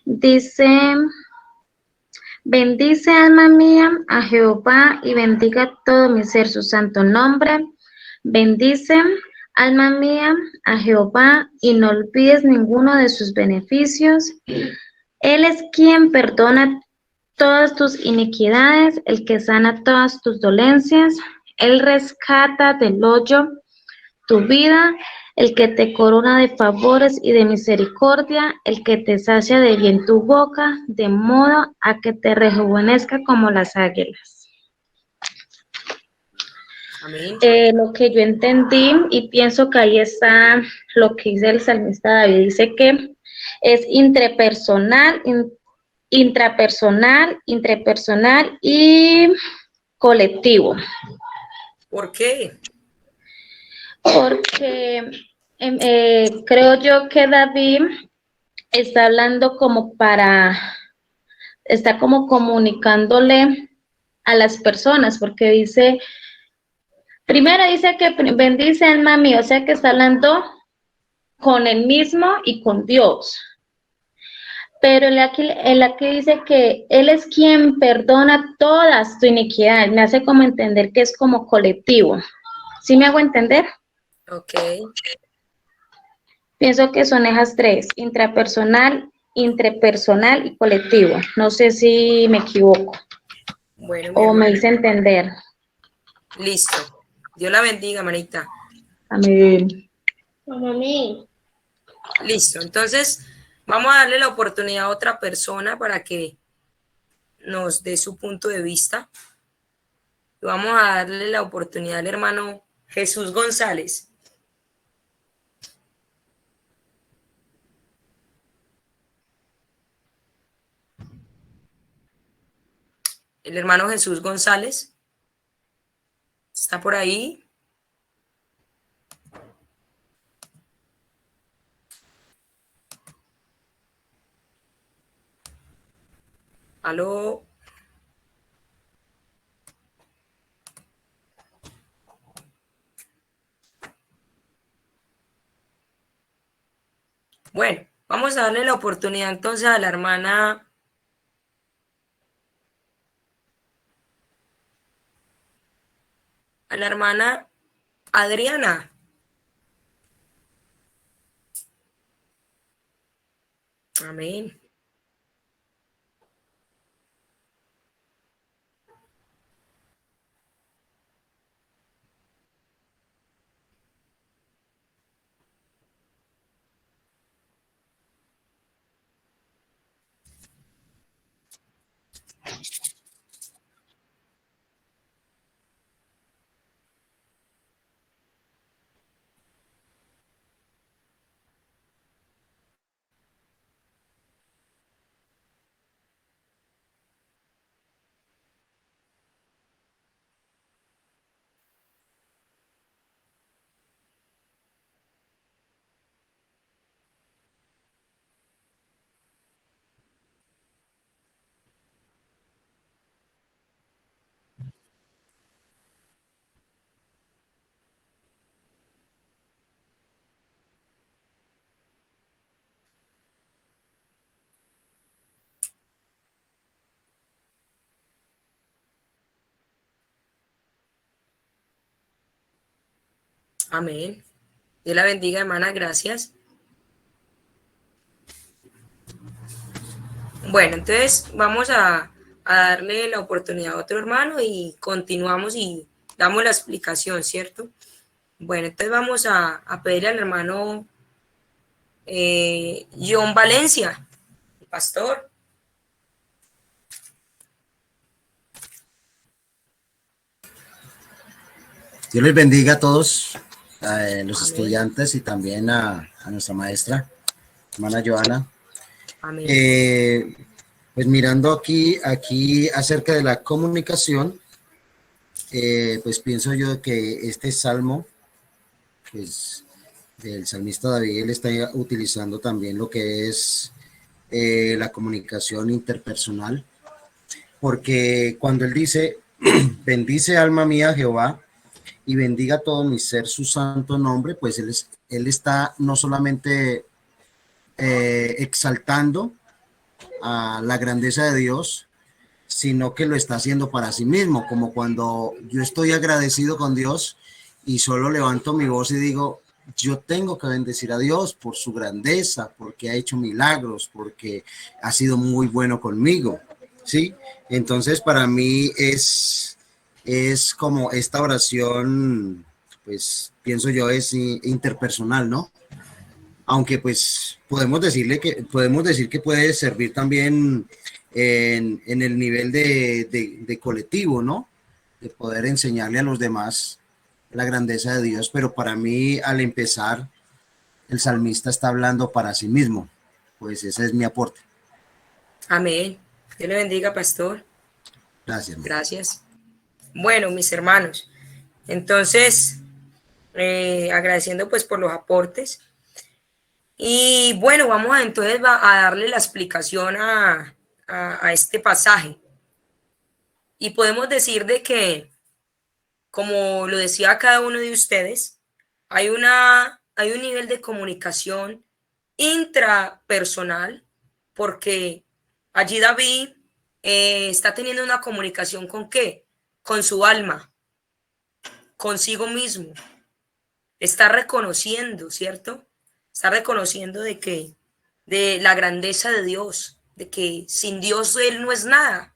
dice, bendice alma mía a Jehová y bendiga todo mi ser su santo nombre. Bendice alma mía a Jehová y no olvides ninguno de sus beneficios. Él es quien perdona todas tus iniquidades, el que sana todas tus dolencias. Él rescata del hoyo tu vida, el que te corona de favores y de misericordia, el que te sacia de bien tu boca, de modo a que te rejuvenezca como las águilas. Amén. Lo que yo entendí y pienso que ahí está lo que dice el salmista David, dice que es intrapersonal y colectivo. ¿Por qué? Porque creo yo que David está hablando está como comunicándole a las personas, porque dice, primero dice que bendice alma mía, o sea que está hablando con él mismo y con Dios. Pero él aquí dice que él es quien perdona todas tu iniquidades, me hace como entender que es como colectivo. ¿Sí me hago entender? Ok. Pienso que son esas tres, intrapersonal, interpersonal y colectivo. No sé si me equivoco Bueno, mi o me hermana. hice entender. Listo. Dios la bendiga, manita. Amén. Listo. Entonces, vamos a darle la oportunidad a otra persona para que nos dé su punto de vista. Vamos a darle la oportunidad al hermano Jesús González. El hermano Jesús González está por ahí. Aló. Bueno, vamos a darle la oportunidad entonces a la hermana Adriana. Amén. Amén. Dios la bendiga, hermana, gracias. Bueno, entonces vamos a darle la oportunidad a otro hermano y continuamos y damos la explicación, ¿cierto? Bueno, entonces vamos a pedirle al hermano John Valencia, el pastor. Dios les bendiga a todos, a los Amén. estudiantes y también a nuestra maestra, hermana Joana. Amén. Pues mirando aquí acerca de la comunicación, pues pienso yo que este salmo, pues del salmista David, él está utilizando también lo que es la comunicación interpersonal, porque cuando él dice, bendice alma mía Jehová, y bendiga todo mi ser su santo nombre, pues él está no solamente exaltando a la grandeza de Dios, sino que lo está haciendo para sí mismo, como cuando yo estoy agradecido con Dios y solo levanto mi voz y digo, yo tengo que bendecir a Dios por su grandeza, porque ha hecho milagros, porque ha sido muy bueno conmigo, ¿sí? Entonces para mí es como esta oración, pues pienso yo es interpersonal, ¿no? Aunque pues podemos decir que puede servir también en el nivel de colectivo, ¿no? De poder enseñarle a los demás la grandeza de Dios, pero para mí al empezar el salmista está hablando para sí mismo, pues ese es mi aporte. Amén. Dios le bendiga, pastor. Gracias. Hermano. Gracias. Bueno, mis hermanos, entonces, agradeciendo pues por los aportes. Y bueno, vamos entonces a darle la explicación a este pasaje. Y podemos decir de que, como lo decía cada uno de ustedes, hay un nivel de comunicación intrapersonal, porque allí David está teniendo una comunicación ¿con qué? Con su alma, consigo mismo. Está reconociendo, ¿cierto? Está reconociendo de la grandeza de Dios, de que sin Dios él no es nada,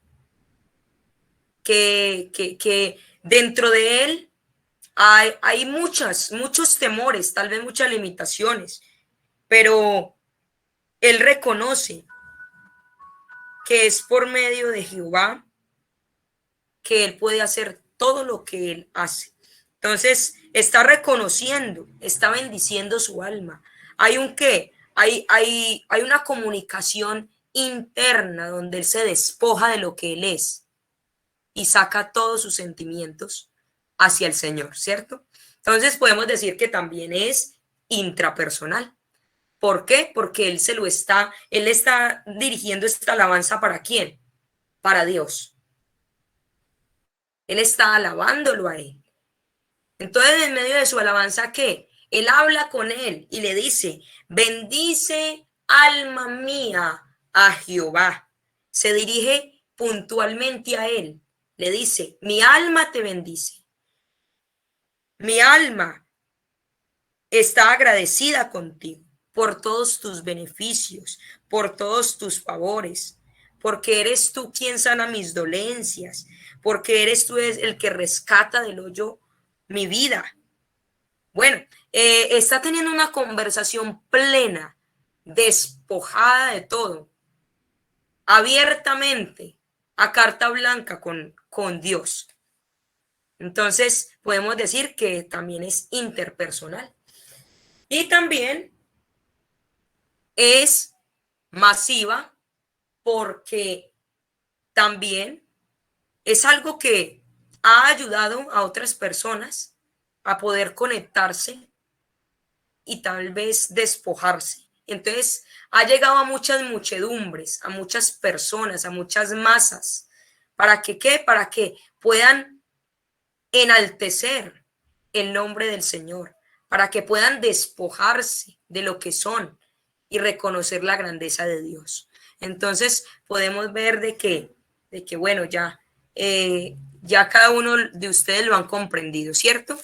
que dentro de él hay muchos temores, tal vez muchas limitaciones, pero él reconoce que es por medio de Jehová que él puede hacer todo lo que él hace. Entonces, está reconociendo, está bendiciendo su alma. Hay un qué, hay una comunicación interna donde él se despoja de lo que él es y saca todos sus sentimientos hacia el Señor, ¿cierto? Entonces, podemos decir que también es intrapersonal. ¿Por qué? Porque él está dirigiendo esta alabanza ¿para quién? Para Dios. Él está alabándolo a él. Entonces, en medio de su alabanza, ¿qué? Él habla con él y le dice, bendice alma mía a Jehová. Se dirige puntualmente a él. Le dice, mi alma te bendice. Mi alma está agradecida contigo por todos tus beneficios, por todos tus favores, porque eres tú quien sana mis dolencias, porque eres tú el que rescata del hoyo mi vida. Bueno, está teniendo una conversación plena, despojada de todo, abiertamente, a carta blanca con Dios. Entonces, podemos decir que también es interpersonal. Y también es masiva porque también es algo que ha ayudado a otras personas a poder conectarse y tal vez despojarse. Entonces, ha llegado a muchas muchedumbres, a muchas personas, a muchas masas. ¿Para que qué? Para que puedan enaltecer el nombre del Señor, para que puedan despojarse de lo que son y reconocer la grandeza de Dios. Entonces podemos ver de que bueno, ya cada uno de ustedes lo han comprendido, ¿cierto?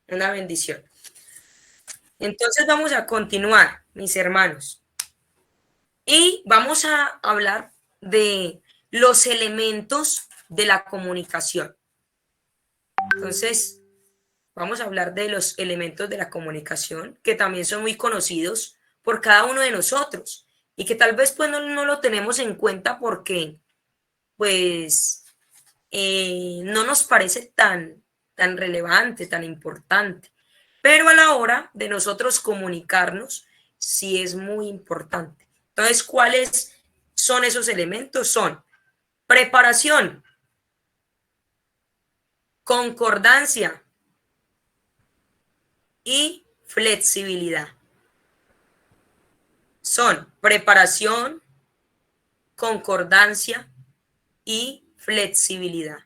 Una bendición. Entonces vamos a continuar, mis hermanos. Y vamos a hablar de los elementos de la comunicación. Entonces, vamos a hablar de los elementos de la comunicación, que también son muy conocidos por cada uno de nosotros y que tal vez pues no lo tenemos en cuenta porque pues no nos parece tan relevante, tan importante. Pero a la hora de nosotros comunicarnos, sí es muy importante. Entonces, ¿cuáles son esos elementos? Son preparación, concordancia y flexibilidad. Son preparación, concordancia y flexibilidad.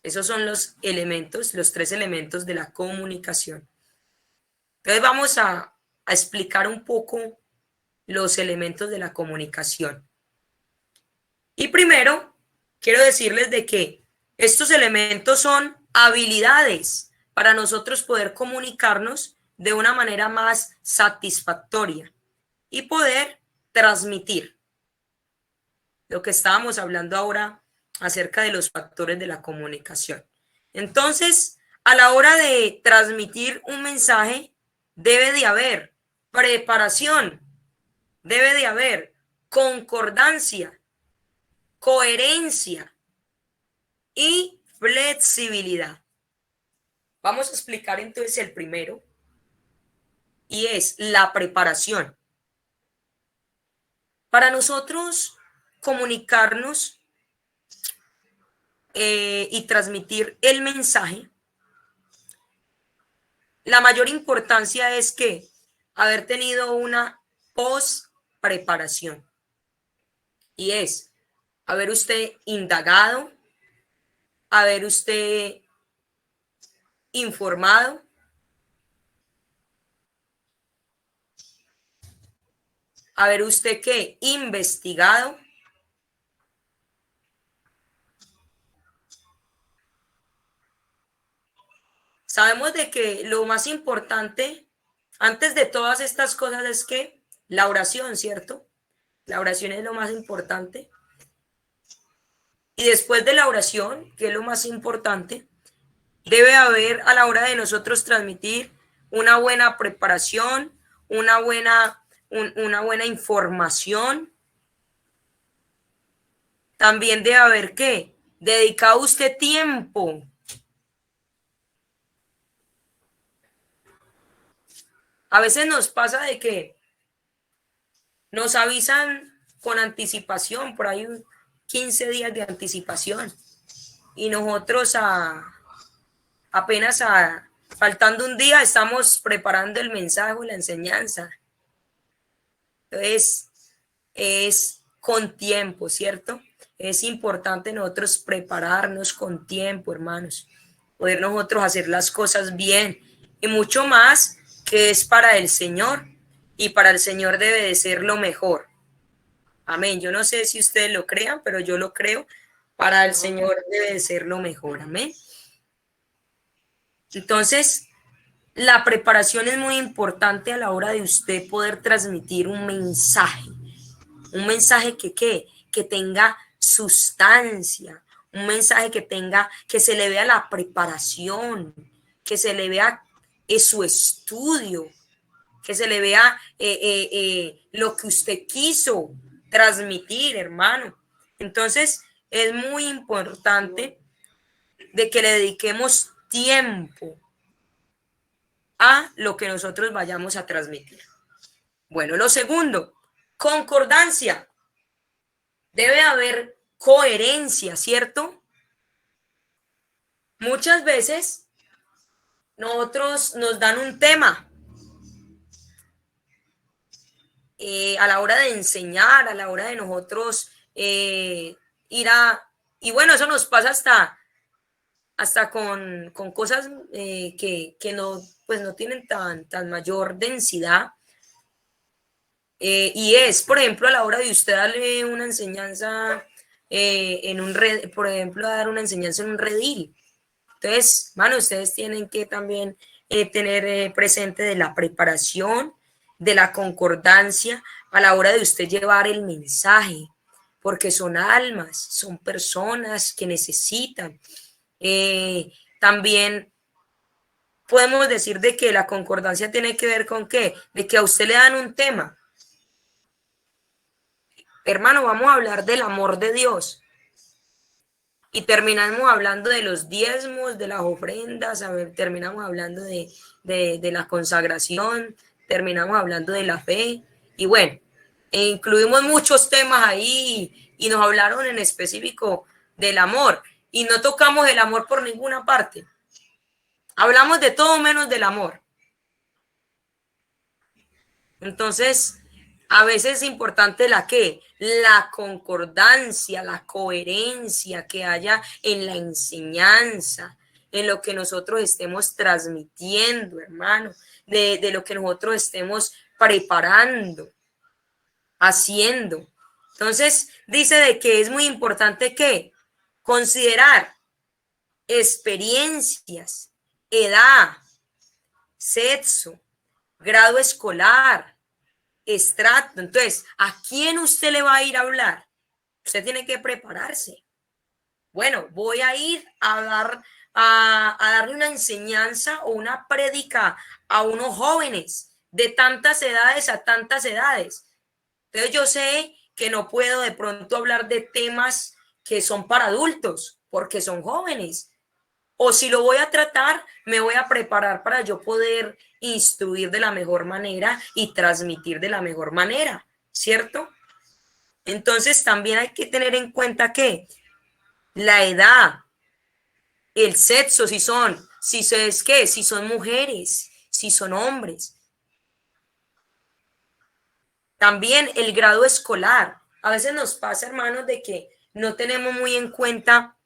Esos son los elementos, los 3 elementos de la comunicación. Entonces vamos a explicar un poco los elementos de la comunicación. Y primero, quiero decirles de que estos elementos son habilidades para nosotros poder comunicarnos de una manera más satisfactoria y poder transmitir lo que estábamos hablando ahora acerca de los factores de la comunicación. Entonces, a la hora de transmitir un mensaje, debe de haber preparación, debe de haber concordancia, coherencia y flexibilidad. Vamos a explicar entonces el primero, y es la preparación. Para nosotros comunicarnos y transmitir el mensaje, la mayor importancia es que haber tenido una post-preparación. Y es haber usted indagado, haber usted informado, haber usted ¿qué? Investigado, sabemos de que lo más importante antes de todas estas cosas es que la oración, ¿cierto? La oración es lo más importante. Y después de la oración, que es lo más importante, debe haber a la hora de nosotros transmitir una buena preparación, una buena información. También debe haber ¿qué? Dedicado usted tiempo. A veces nos pasa de que nos avisan con anticipación, por ahí 15 días de anticipación, y nosotros apenas faltando un día estamos preparando el mensaje o la enseñanza. Entonces, es con tiempo, ¿cierto? Es importante nosotros prepararnos con tiempo, hermanos, poder nosotros hacer las cosas bien y mucho más que es para el Señor, y para el Señor debe de ser lo mejor. Amén. Yo no sé si ustedes lo crean, pero yo lo creo. Para el Señor debe de ser lo mejor. Amén. Entonces, la preparación es muy importante a la hora de usted poder transmitir un mensaje que tenga sustancia, un mensaje que se le vea la preparación, que se le vea su estudio, que se le vea lo que usted quiso transmitir, hermano. Entonces, es muy importante de que le dediquemos tiempo a lo que nosotros vayamos a transmitir. Bueno, lo segundo, concordancia. Debe haber coherencia, ¿cierto? Muchas veces nosotros nos dan un tema a la hora de enseñar, a la hora de nosotros ir a... Y bueno, eso nos pasa hasta con cosas que no, pues no tienen tan mayor densidad. Y es, por ejemplo, a la hora de usted darle una enseñanza por ejemplo, dar una enseñanza en un redil. Entonces, hermano, ustedes tienen que también tener presente de la preparación, de la concordancia a la hora de usted llevar el mensaje, porque son almas, son personas que necesitan. También podemos decir de que la concordancia tiene que ver con qué, de que a usted le dan un tema. Hermano, vamos a hablar del amor de Dios. Y terminamos hablando de los diezmos, de las ofrendas, terminamos hablando de la consagración, terminamos hablando de la fe. Y bueno, incluimos muchos temas ahí y nos hablaron en específico del amor. Y no tocamos el amor por ninguna parte. Hablamos de todo menos del amor. Entonces, a veces es importante la concordancia, la coherencia que haya en la enseñanza, en lo que nosotros estemos transmitiendo, hermano, de lo que nosotros estemos preparando, haciendo. Entonces, dice de que es muy importante que considerar experiencias, edad, sexo, grado escolar, estrato. Entonces, ¿a quién usted le va a ir a hablar? Usted tiene que prepararse. Bueno, voy a ir a darle una enseñanza o una prédica a unos jóvenes de tantas edades a tantas edades. Entonces, yo sé que no puedo de pronto hablar de temas que son para adultos porque son jóvenes. O si lo voy a tratar, me voy a preparar para yo poder instruir de la mejor manera y transmitir de la mejor manera, ¿cierto? Entonces también hay que tener en cuenta que la edad, el sexo, si son mujeres, si son hombres. También el grado escolar. A veces nos pasa, hermanos, de que no tenemos muy en cuenta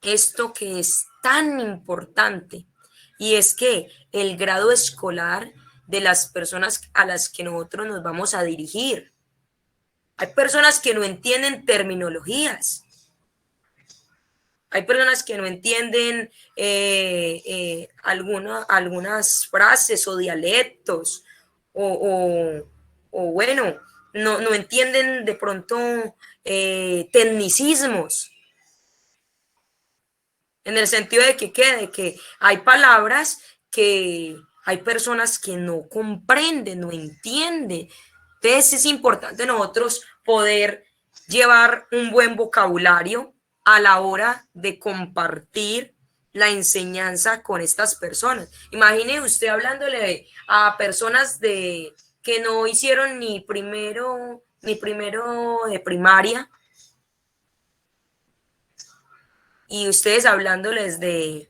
esto que es tan importante, y es que el grado escolar de las personas a las que nosotros nos vamos a dirigir. Hay personas que no entienden terminologías. Hay personas que no entienden algunas frases o dialectos o bueno, no entienden de pronto tecnicismos. En el sentido de que hay palabras que hay personas que no comprenden, no entienden. Entonces es importante nosotros poder llevar un buen vocabulario a la hora de compartir la enseñanza con estas personas. Imagine usted hablándole a personas que no hicieron ni primero de primaria, y ustedes hablándoles de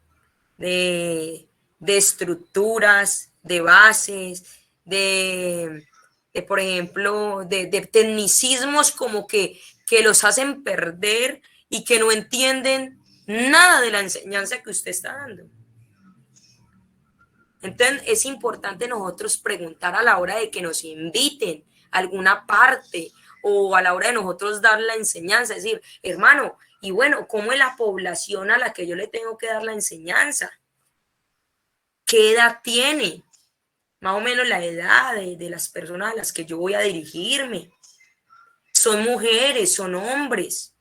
estructuras, de bases, por ejemplo, de tecnicismos como que los hacen perder y que no entienden nada de la enseñanza que usted está dando. Entonces es importante nosotros preguntar a la hora de que nos inviten a alguna parte o a la hora de nosotros dar la enseñanza, es decir, hermano, y bueno, ¿cómo es la población a la que yo le tengo que dar la enseñanza? ¿Qué edad tiene? Más o menos la edad de las personas a las que yo voy a dirigirme. ¿Son mujeres? ¿Son hombres?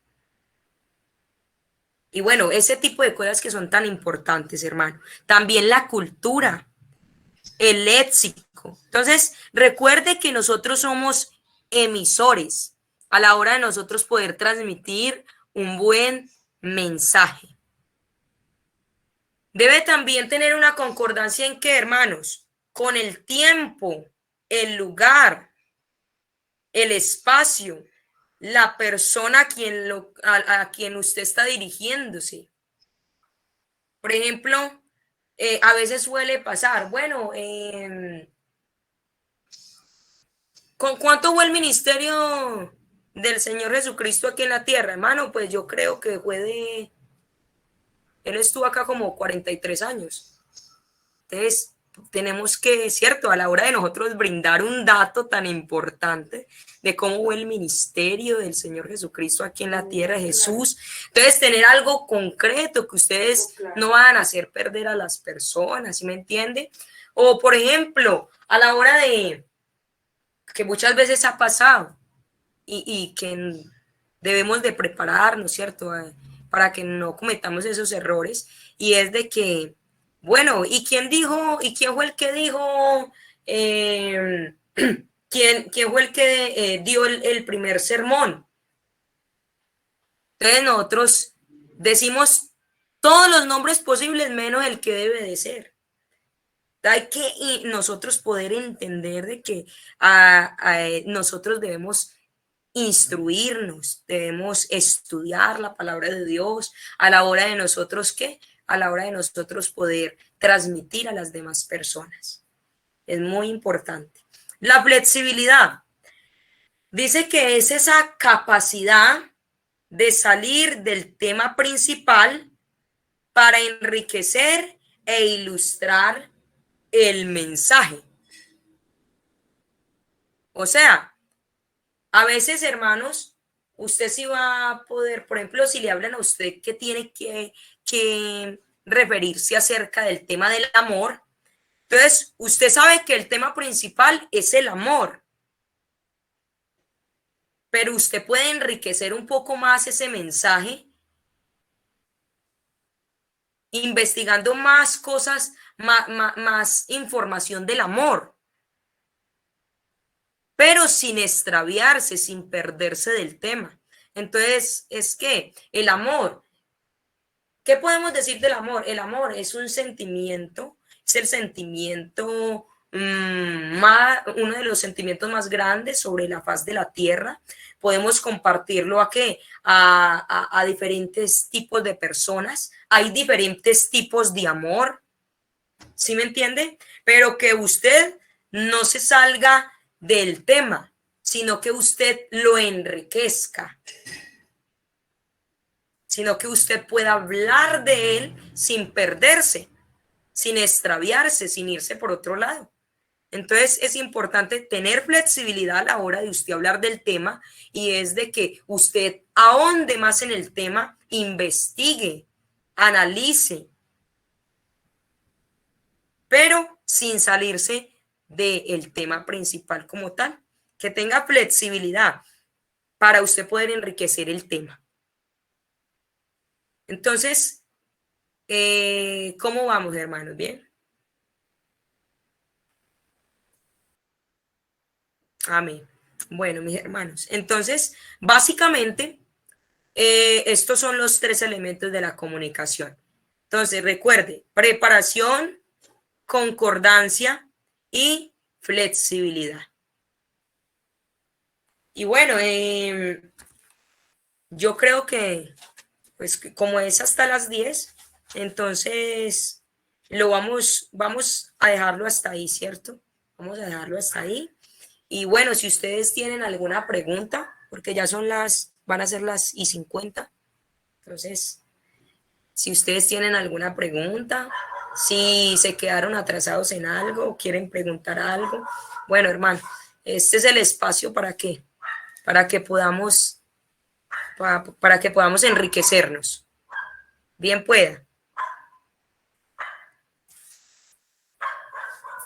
Y bueno, ese tipo de cosas que son tan importantes, hermano. También la cultura, el léxico. Entonces, recuerde que nosotros somos emisores a la hora de nosotros poder transmitir un buen mensaje. Debe también tener una concordancia en qué, hermanos, con el tiempo, el lugar, el espacio, la persona a quien usted está dirigiéndose. Por ejemplo, a veces suele pasar, bueno, ¿con cuánto fue el ministerio del Señor Jesucristo aquí en la tierra, hermano? Pues yo creo que él estuvo acá como 43 años. Entonces, tenemos que, ¿cierto? A la hora de nosotros brindar un dato tan importante de cómo fue el ministerio del Señor Jesucristo aquí en la tierra, Jesús. Entonces, tener algo concreto que ustedes no van a hacer perder a las personas, ¿sí me entiende? O, por ejemplo, a la hora de, que muchas veces ha pasado y que debemos de prepararnos, ¿cierto? Para que no cometamos esos errores, y es de que, bueno, ¿y quién dijo, y quién fue el que dijo, quién fue el que dio el primer sermón? Entonces nosotros decimos todos los nombres posibles menos el que debe de ser. Hay que nosotros poder entender de que nosotros debemos instruirnos, debemos estudiar la palabra de Dios a la hora de nosotros, ¿qué? A la hora de nosotros poder transmitir a las demás personas. Es muy importante. La flexibilidad. Dice que es esa capacidad de salir del tema principal para enriquecer e ilustrar el mensaje. O sea, a veces, hermanos, usted sí va a poder, por ejemplo, si le hablan a usted que tiene que referirse acerca del tema del amor, entonces usted sabe que el tema principal es el amor, pero usted puede enriquecer un poco más ese mensaje investigando más cosas, más información del amor, pero sin extraviarse, sin perderse del tema. Entonces, es que el amor, ¿qué podemos decir del amor? El amor es un sentimiento, es el sentimiento, uno de los sentimientos más grandes sobre la faz de la tierra. Podemos compartirlo a diferentes tipos de personas. Hay diferentes tipos de amor, ¿sí me entiende? Pero que usted no se salga del tema, sino que usted lo enriquezca, sino que usted pueda hablar de él sin perderse, sin extraviarse, sin irse por otro lado. Entonces es importante tener flexibilidad a la hora de usted hablar del tema, y es de que usted ahonde más en el tema, investigue, analice, pero sin salirse del tema principal como tal, que tenga flexibilidad para usted poder enriquecer el tema. Entonces, ¿cómo vamos, hermanos? ¿Bien? Amén. Bueno, mis hermanos, entonces, básicamente, estos son los 3 elementos de la comunicación. Entonces, recuerde, preparación, concordancia y flexibilidad. Y bueno, yo creo que, pues, como es hasta las 10, entonces vamos a dejarlo hasta ahí, ¿cierto? Vamos a dejarlo hasta ahí. Y bueno, si ustedes tienen alguna pregunta, porque ya van a ser las 50. Entonces, si ustedes tienen alguna pregunta, si se quedaron atrasados en algo o quieren preguntar algo, bueno, hermano, este es el espacio para que podamos enriquecernos. Bien pueda.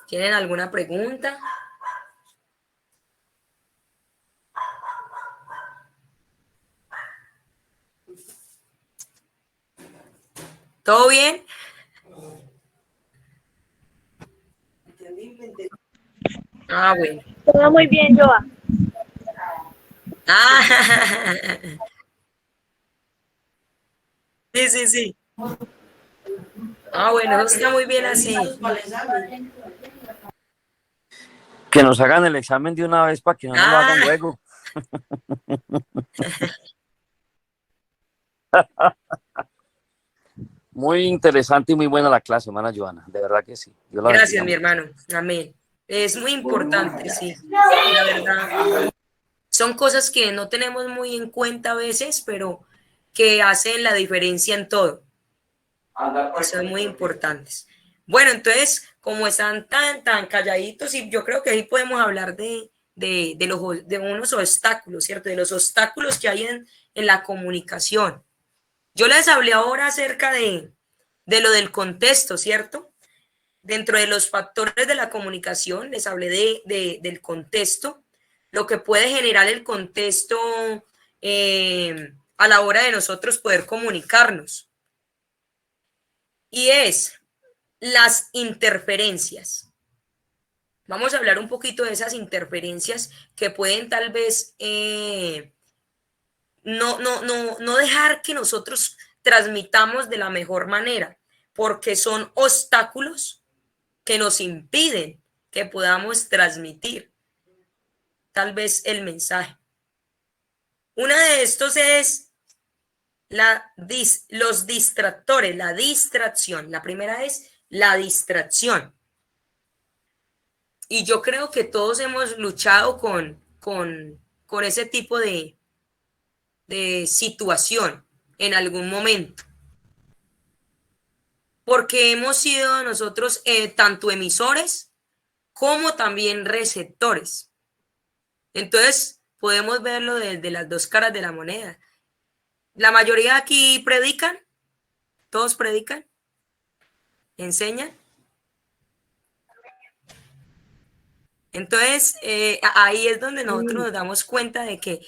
¿Tienen alguna pregunta? ¿Todo bien? Ah, bueno. Todo muy bien, Joa. Ah, sí, sí. Ah, bueno, eso está muy bien así. Que nos hagan el examen de una vez para que no nos lo hagan luego. Muy interesante y muy buena la clase, hermana Joana. De verdad que sí. Gracias, mi hermano. Amén. Es muy importante, sí. La verdad. Son cosas que no tenemos muy en cuenta a veces, pero que hacen la diferencia en todo. Son muy importantes. Bueno, entonces, como están tan calladitos, y yo creo que ahí podemos hablar de unos obstáculos, ¿cierto? De los obstáculos que hay en la comunicación. Yo les hablé ahora acerca de lo del contexto, ¿cierto? Dentro de los factores de la comunicación, les hablé del contexto, lo que puede generar el contexto a la hora de nosotros poder comunicarnos. Y es las interferencias. Vamos a hablar un poquito de esas interferencias que pueden tal vez no dejar que nosotros transmitamos de la mejor manera, porque son obstáculos que nos impiden que podamos transmitir tal vez el mensaje. Uno de estos es los distractores, la distracción. La primera es la distracción. Y yo creo que todos hemos luchado con ese tipo de situación en algún momento. Porque hemos sido nosotros tanto emisores como también receptores. Entonces, podemos verlo desde las dos caras de la moneda. La mayoría aquí predican, todos predican, enseñan. Entonces, ahí es donde nosotros nos damos cuenta de que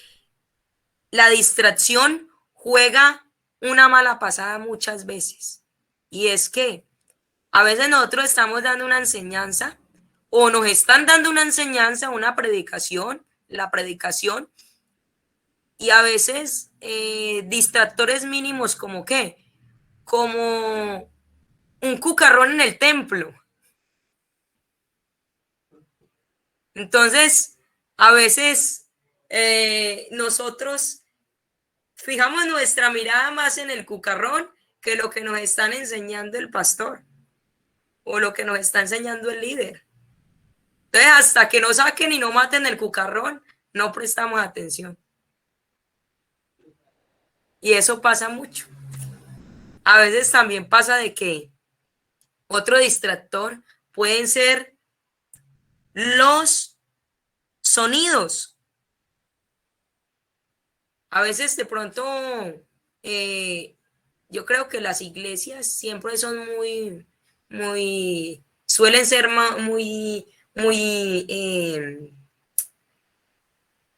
la distracción juega una mala pasada muchas veces. Y es que a veces nosotros estamos dando una enseñanza o nos están dando una enseñanza, una predicación, la predicación, y a veces distractores mínimos como ¿qué? Como un cucarrón en el templo. Entonces, a veces nosotros fijamos nuestra mirada más en el cucarrón que lo que nos están enseñando el pastor o lo que nos está enseñando el líder. Entonces, hasta que no saquen y no maten el cucarrón, no prestamos atención. Y eso pasa mucho. A veces también pasa de que otro distractor pueden ser los sonidos. A veces de pronto yo creo que las iglesias siempre son suelen ser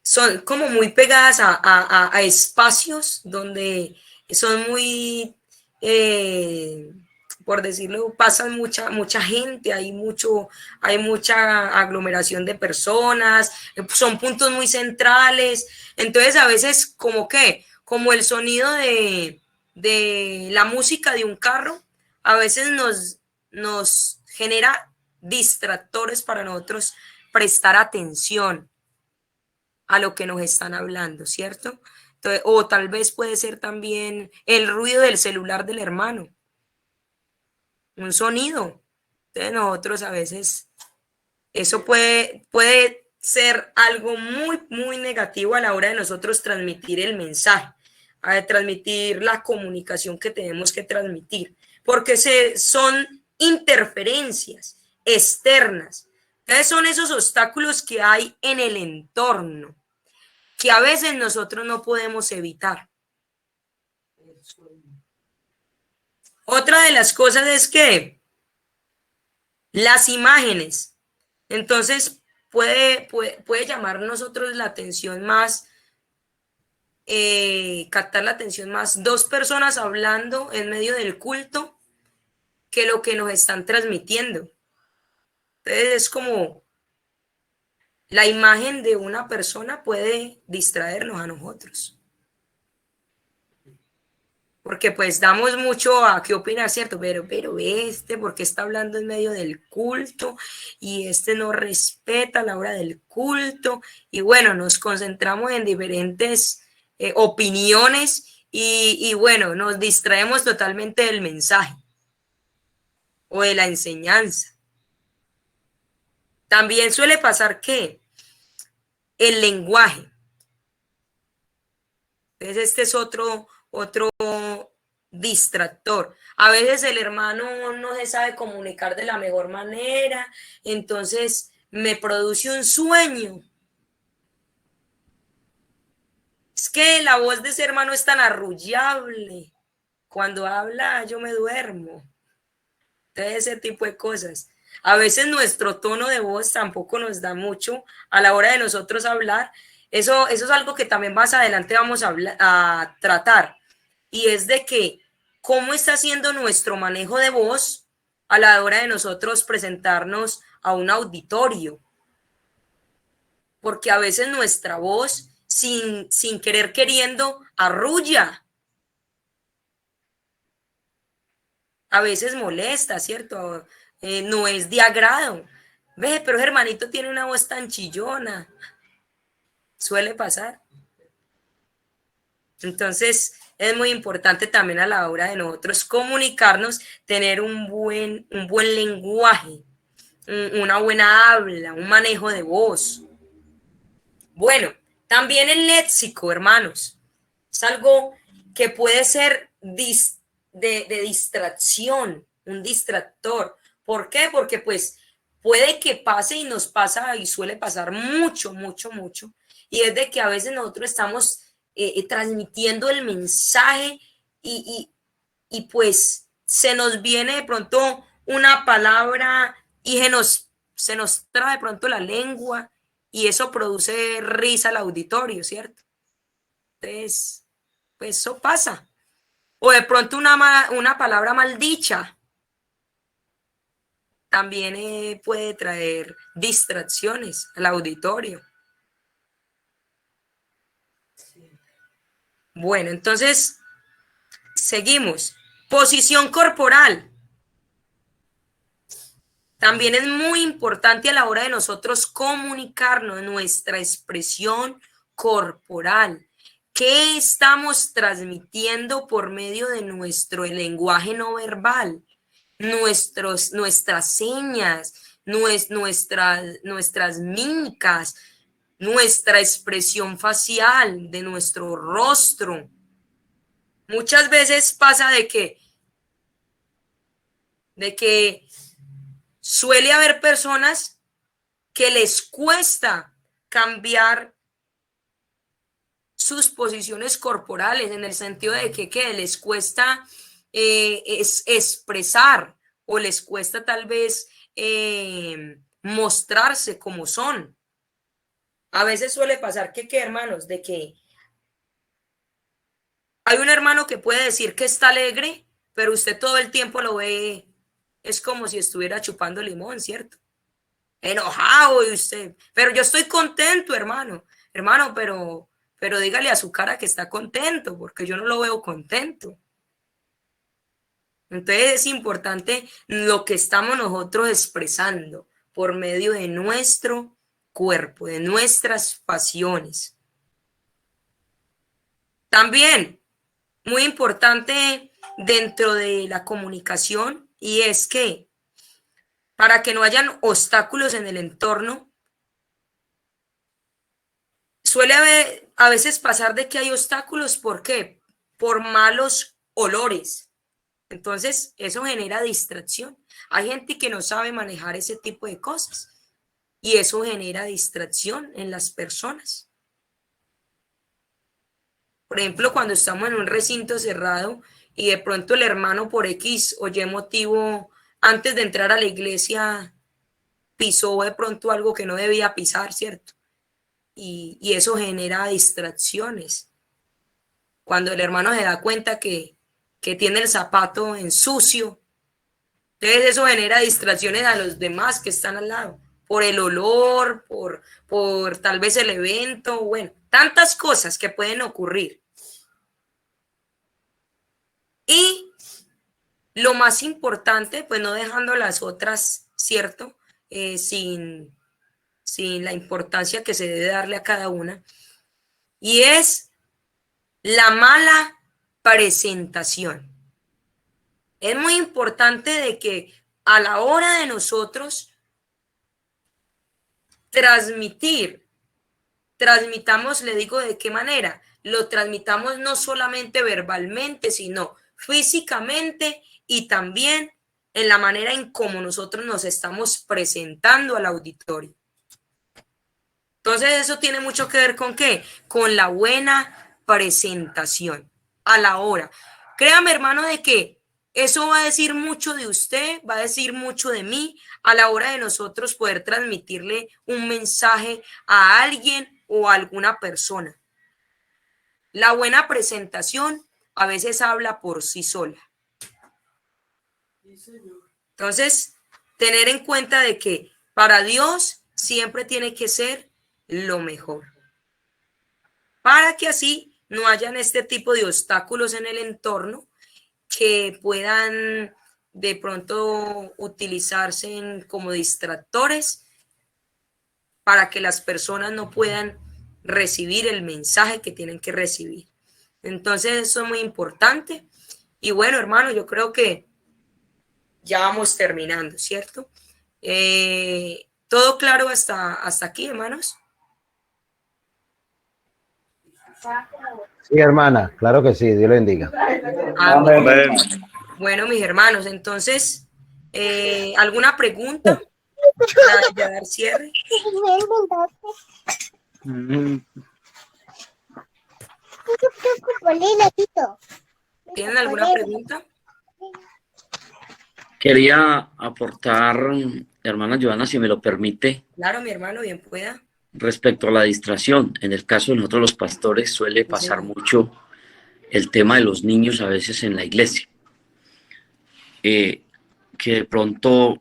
son como muy pegadas a espacios donde son muy, por decirlo, pasan mucha gente, hay mucha aglomeración de personas, son puntos muy centrales. Entonces a veces como el sonido de la música de un carro, a veces nos genera distractores para nosotros prestar atención a lo que nos están hablando, ¿cierto? Entonces, o tal vez puede ser también el ruido del celular del hermano, un sonido. Entonces nosotros a veces, eso puede ser algo muy negativo a la hora de nosotros transmitir el mensaje, a transmitir la comunicación que tenemos que transmitir, porque son interferencias externas. Entonces son esos obstáculos que hay en el entorno, que a veces nosotros no podemos evitar. Otra de las cosas es que las imágenes, entonces puede llamar nosotros la atención más, captar la atención más dos personas hablando en medio del culto que lo que nos están transmitiendo. Entonces es como la imagen de una persona puede distraernos a nosotros. Porque pues damos mucho a qué opinar, ¿cierto? Pero porque está hablando en medio del culto y no respeta la hora del culto. Y bueno, nos concentramos en diferentes opiniones y bueno, nos distraemos totalmente del mensaje o de la enseñanza. También suele pasar que el lenguaje. Entonces este es otro distractor. A veces el hermano no se sabe comunicar de la mejor manera, entonces me produce un sueño. Es que la voz de ese hermano es tan arrullable. Cuando habla yo me duermo. Entonces, ese tipo de cosas. A veces nuestro tono de voz tampoco nos da mucho a la hora de nosotros hablar. Eso es algo que también más adelante vamos a tratar. Y es de que cómo está siendo nuestro manejo de voz a la hora de nosotros presentarnos a un auditorio. Porque a veces nuestra voz, sin querer queriendo, arrulla. A veces molesta, ¿cierto? No es de agrado. Ve, pero hermanito tiene una voz tan chillona. Suele pasar. Entonces, es muy importante también a la hora de nosotros comunicarnos, tener un buen lenguaje, una buena habla, un manejo de voz. Bueno, también el léxico, hermanos, es algo que puede ser de distracción, un distractor. ¿Por qué? Porque pues puede que pase y nos pasa y suele pasar mucho, mucho, mucho. Y es de que a veces nosotros estamos transmitiendo el mensaje y pues se nos viene de pronto una palabra y se nos trae de pronto la lengua y eso produce risa al auditorio, ¿cierto? Entonces, pues eso pasa. O de pronto una palabra mal dicha también puede traer distracciones al auditorio. Bueno, entonces seguimos. Posición corporal. También es muy importante a la hora de nosotros comunicarnos, nuestra expresión corporal. ¿Qué estamos transmitiendo por medio de nuestro lenguaje no verbal? Nuestras señas, nuestras mímicas, nuestra expresión facial de nuestro rostro. Muchas veces pasa de que suele haber personas que les cuesta cambiar sus posiciones corporales en el sentido de que les cuesta expresar o les cuesta tal vez mostrarse como son. A veces suele pasar que hermanos, de que hay un hermano que puede decir que está alegre, pero usted todo el tiempo lo ve, es como si estuviera chupando limón, ¿cierto? Enojado y usted, pero yo estoy contento, hermano, pero dígale a su cara que está contento, porque yo no lo veo contento. Entonces es importante lo que estamos nosotros expresando por medio de nuestro cuerpo, de nuestras pasiones. También, muy importante dentro de la comunicación, y es que para que no hayan obstáculos en el entorno, suele a veces pasar de que hay obstáculos, ¿por qué? Por malos olores. Entonces, eso genera distracción. Hay gente que no sabe manejar ese tipo de cosas y eso genera distracción en las personas. Por ejemplo, cuando estamos en un recinto cerrado y de pronto el hermano por X o Y motivo, antes de entrar a la iglesia, pisó de pronto algo que no debía pisar, ¿cierto? Y eso genera distracciones. Cuando el hermano se da cuenta que tiene el zapato en sucio, entonces eso genera distracciones a los demás que están al lado, por el olor, por tal vez el evento, bueno, tantas cosas que pueden ocurrir. Y lo más importante, pues no dejando las otras, ¿cierto? Sin la importancia que se debe darle a cada una, y es la mala presentación. Es muy importante de que a la hora de nosotros transmitamos, le digo de qué manera, lo transmitamos no solamente verbalmente, sino físicamente y también en la manera en cómo nosotros nos estamos presentando al auditorio. Entonces eso tiene mucho que ver con ¿qué? Con la buena presentación a la hora. Créame, hermano, de que eso va a decir mucho de usted, va a decir mucho de mí a la hora de nosotros poder transmitirle un mensaje a alguien o a alguna persona. La buena presentación a veces habla por sí sola. Entonces, tener en cuenta de que para Dios siempre tiene que ser lo mejor, para que así no hayan este tipo de obstáculos en el entorno que puedan de pronto utilizarse como distractores para que las personas no puedan recibir el mensaje que tienen que recibir. Entonces, eso es muy importante. Y bueno, hermano, yo creo que ya vamos terminando, ¿cierto? ¿Todo claro hasta aquí, hermanos? Sí, hermana, claro que sí, Dios le bendiga. Amén. Bueno, mis hermanos, entonces, ¿alguna pregunta para ya dar cierre? ¿Tienen alguna pregunta? Quería aportar, hermana Joana, si me lo permite, Claro, mi hermano, bien pueda. respecto a la distracción. En el caso de nosotros los pastores suele pasar mucho el tema de los niños a veces en la iglesia, que de pronto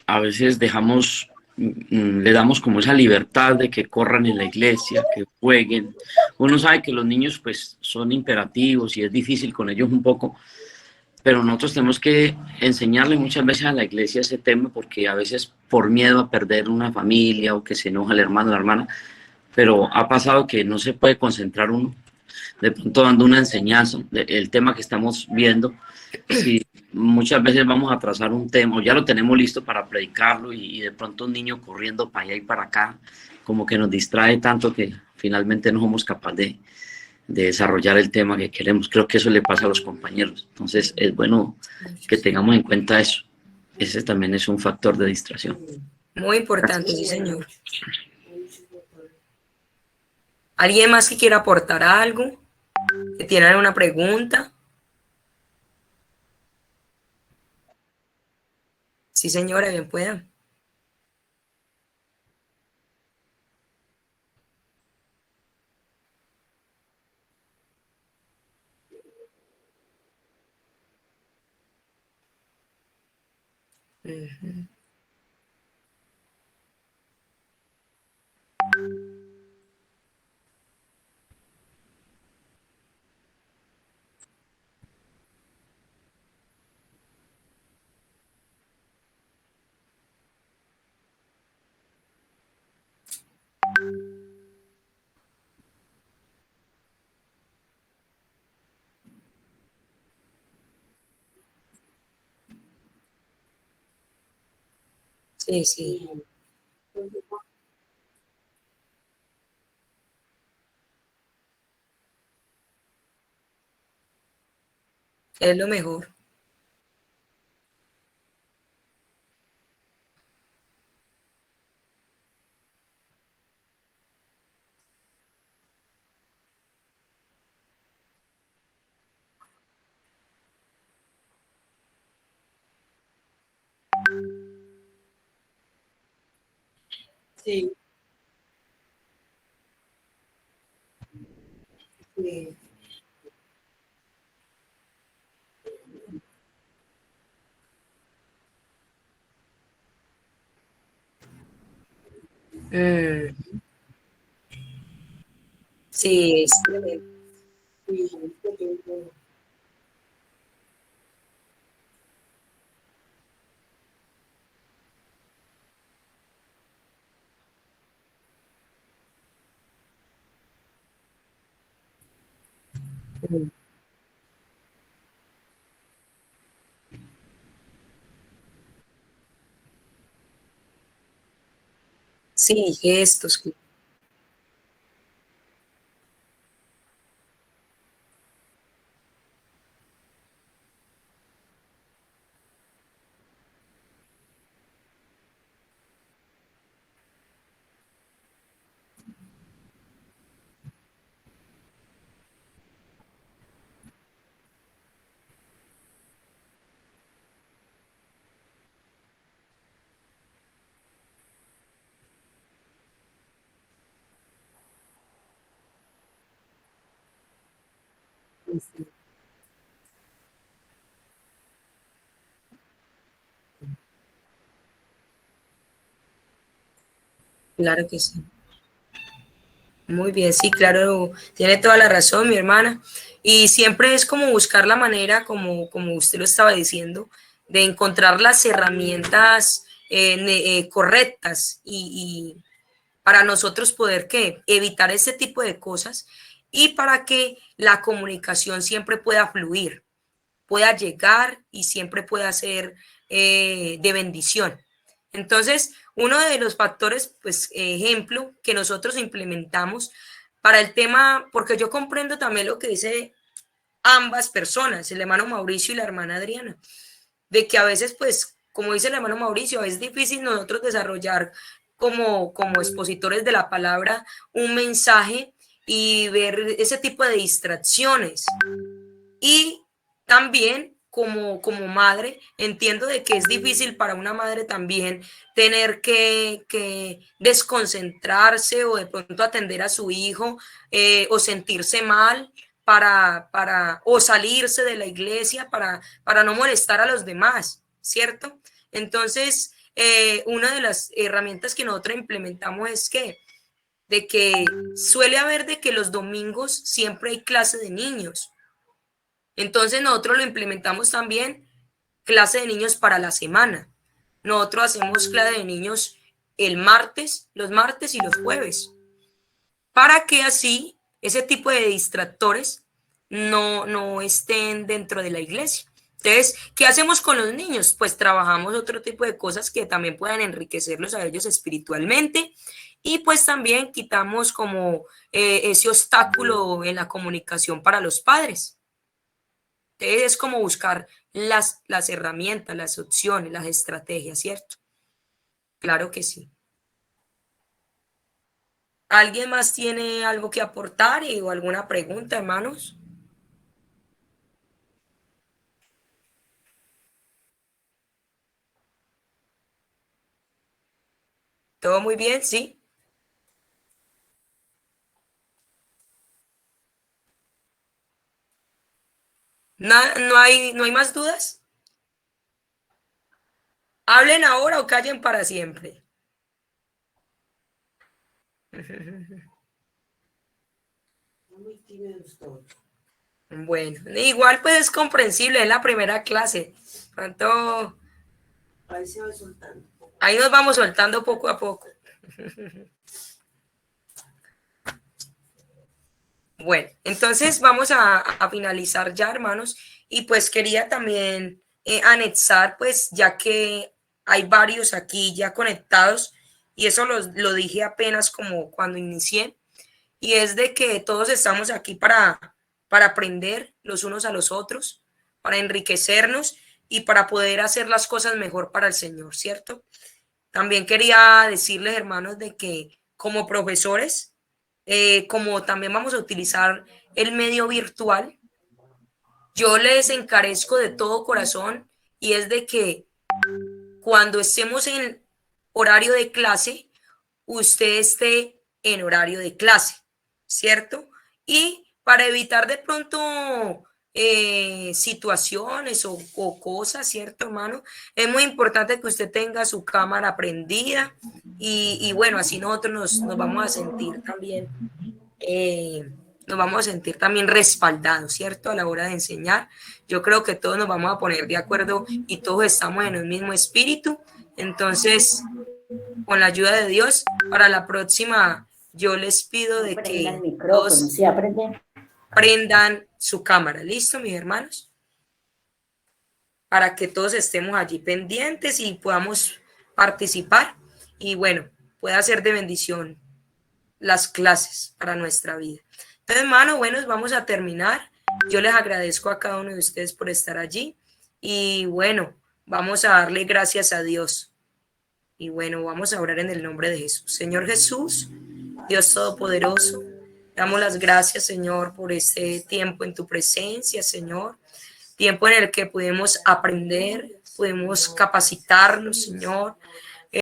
a veces le damos como esa libertad de que corran en la iglesia, que jueguen. Uno sabe que los niños pues son imperativos y es difícil con ellos un poco, pero nosotros tenemos que enseñarle muchas veces a la iglesia ese tema, porque a veces por miedo a perder una familia o que se enoja el hermano o la hermana, pero ha pasado que no se puede concentrar uno, de pronto dando una enseñanza, el tema que estamos viendo, si muchas veces vamos a trazar un tema, o ya lo tenemos listo para predicarlo, y de pronto un niño corriendo para allá y para acá, como que nos distrae tanto que finalmente no somos capaces de desarrollar el tema que queremos. Creo que eso le pasa a los compañeros. Entonces es bueno que tengamos en cuenta eso. Ese también es un factor de distracción. Muy importante, sí, señor. ¿Alguien más que quiera aportar algo? ¿Que tienen una pregunta? Sí, señora, bien pueda. Uh-huh. Sí, sí. Es lo mejor. Sí. Sí. Mm, sí, es tremendo. Sí, gestos. sí. Claro que sí. Muy bien, sí, claro, tiene toda la razón, mi hermana. Y siempre es como buscar la manera, como usted lo estaba diciendo, de encontrar las herramientas correctas y para nosotros poder ¿qué? Evitar ese tipo de cosas y para que la comunicación siempre pueda fluir, pueda llegar y siempre pueda ser de bendición. Entonces, uno de los factores, pues, ejemplo, que nosotros implementamos para el tema, porque yo comprendo también lo que dice ambas personas, el hermano Mauricio y la hermana Adriana, de que a veces, pues, como dice el hermano Mauricio, es difícil nosotros desarrollar como expositores de la palabra un mensaje y ver ese tipo de distracciones. Y también como madre, entiendo de que es difícil para una madre también tener que desconcentrarse o de pronto atender a su hijo o sentirse mal o salirse de la iglesia para no molestar a los demás, ¿cierto? Entonces, una de las herramientas que nosotros implementamos es de que suele haber de que los domingos siempre hay clase de niños. Entonces nosotros lo implementamos también, clase de niños para la semana. Nosotros hacemos clase de niños los martes y los jueves, para que así ese tipo de distractores no estén dentro de la iglesia. Entonces, ¿qué hacemos con los niños? Pues trabajamos otro tipo de cosas que también puedan enriquecerlos a ellos espiritualmente y pues también quitamos como ese obstáculo en la comunicación para los padres. Entonces es como buscar las herramientas, las opciones, las estrategias, ¿cierto? Claro que sí. ¿Alguien más tiene algo que aportar o alguna pregunta, hermanos? ¿Todo muy bien? ¿Sí? ¿No hay más dudas? Hablen ahora o callen para siempre. Bueno, igual pues es comprensible, es la primera clase. Pronto, ahí nos vamos soltando poco a poco. Bueno, entonces vamos a finalizar ya, hermanos, y pues quería también anexar, pues ya que hay varios aquí ya conectados, y eso lo dije apenas como cuando inicié, y es de que todos estamos aquí para aprender los unos a los otros, para enriquecernos y para poder hacer las cosas mejor para el Señor, ¿cierto? También quería decirles, hermanos, de que como profesores, como también vamos a utilizar el medio virtual, yo les encarezco de todo corazón y es de que cuando estemos en horario de clase, usted esté en horario de clase, ¿cierto? Y para evitar de pronto situaciones o cosas, ¿cierto, hermano? Es muy importante que usted tenga su cámara prendida y bueno, así nosotros nos vamos a sentir también, nos vamos a sentir también respaldados, ¿cierto? A la hora de enseñar. Yo creo que todos nos vamos a poner de acuerdo y todos estamos en el mismo espíritu. Entonces, con la ayuda de Dios, para la próxima, yo les pido de que todos prendan su cámara. ¿Listo, mis hermanos? Para que todos estemos allí pendientes y podamos participar y bueno, pueda ser de bendición las clases para nuestra vida. Entonces, hermano, bueno, vamos a terminar. Yo les agradezco a cada uno de ustedes por estar allí y bueno, vamos a darle gracias a Dios. Y bueno, vamos a orar en el nombre de Jesús. Señor Jesús, Dios Todopoderoso, damos las gracias, Señor, por este tiempo en tu presencia, Señor. Tiempo en el que pudimos aprender, pudimos capacitarnos, Señor,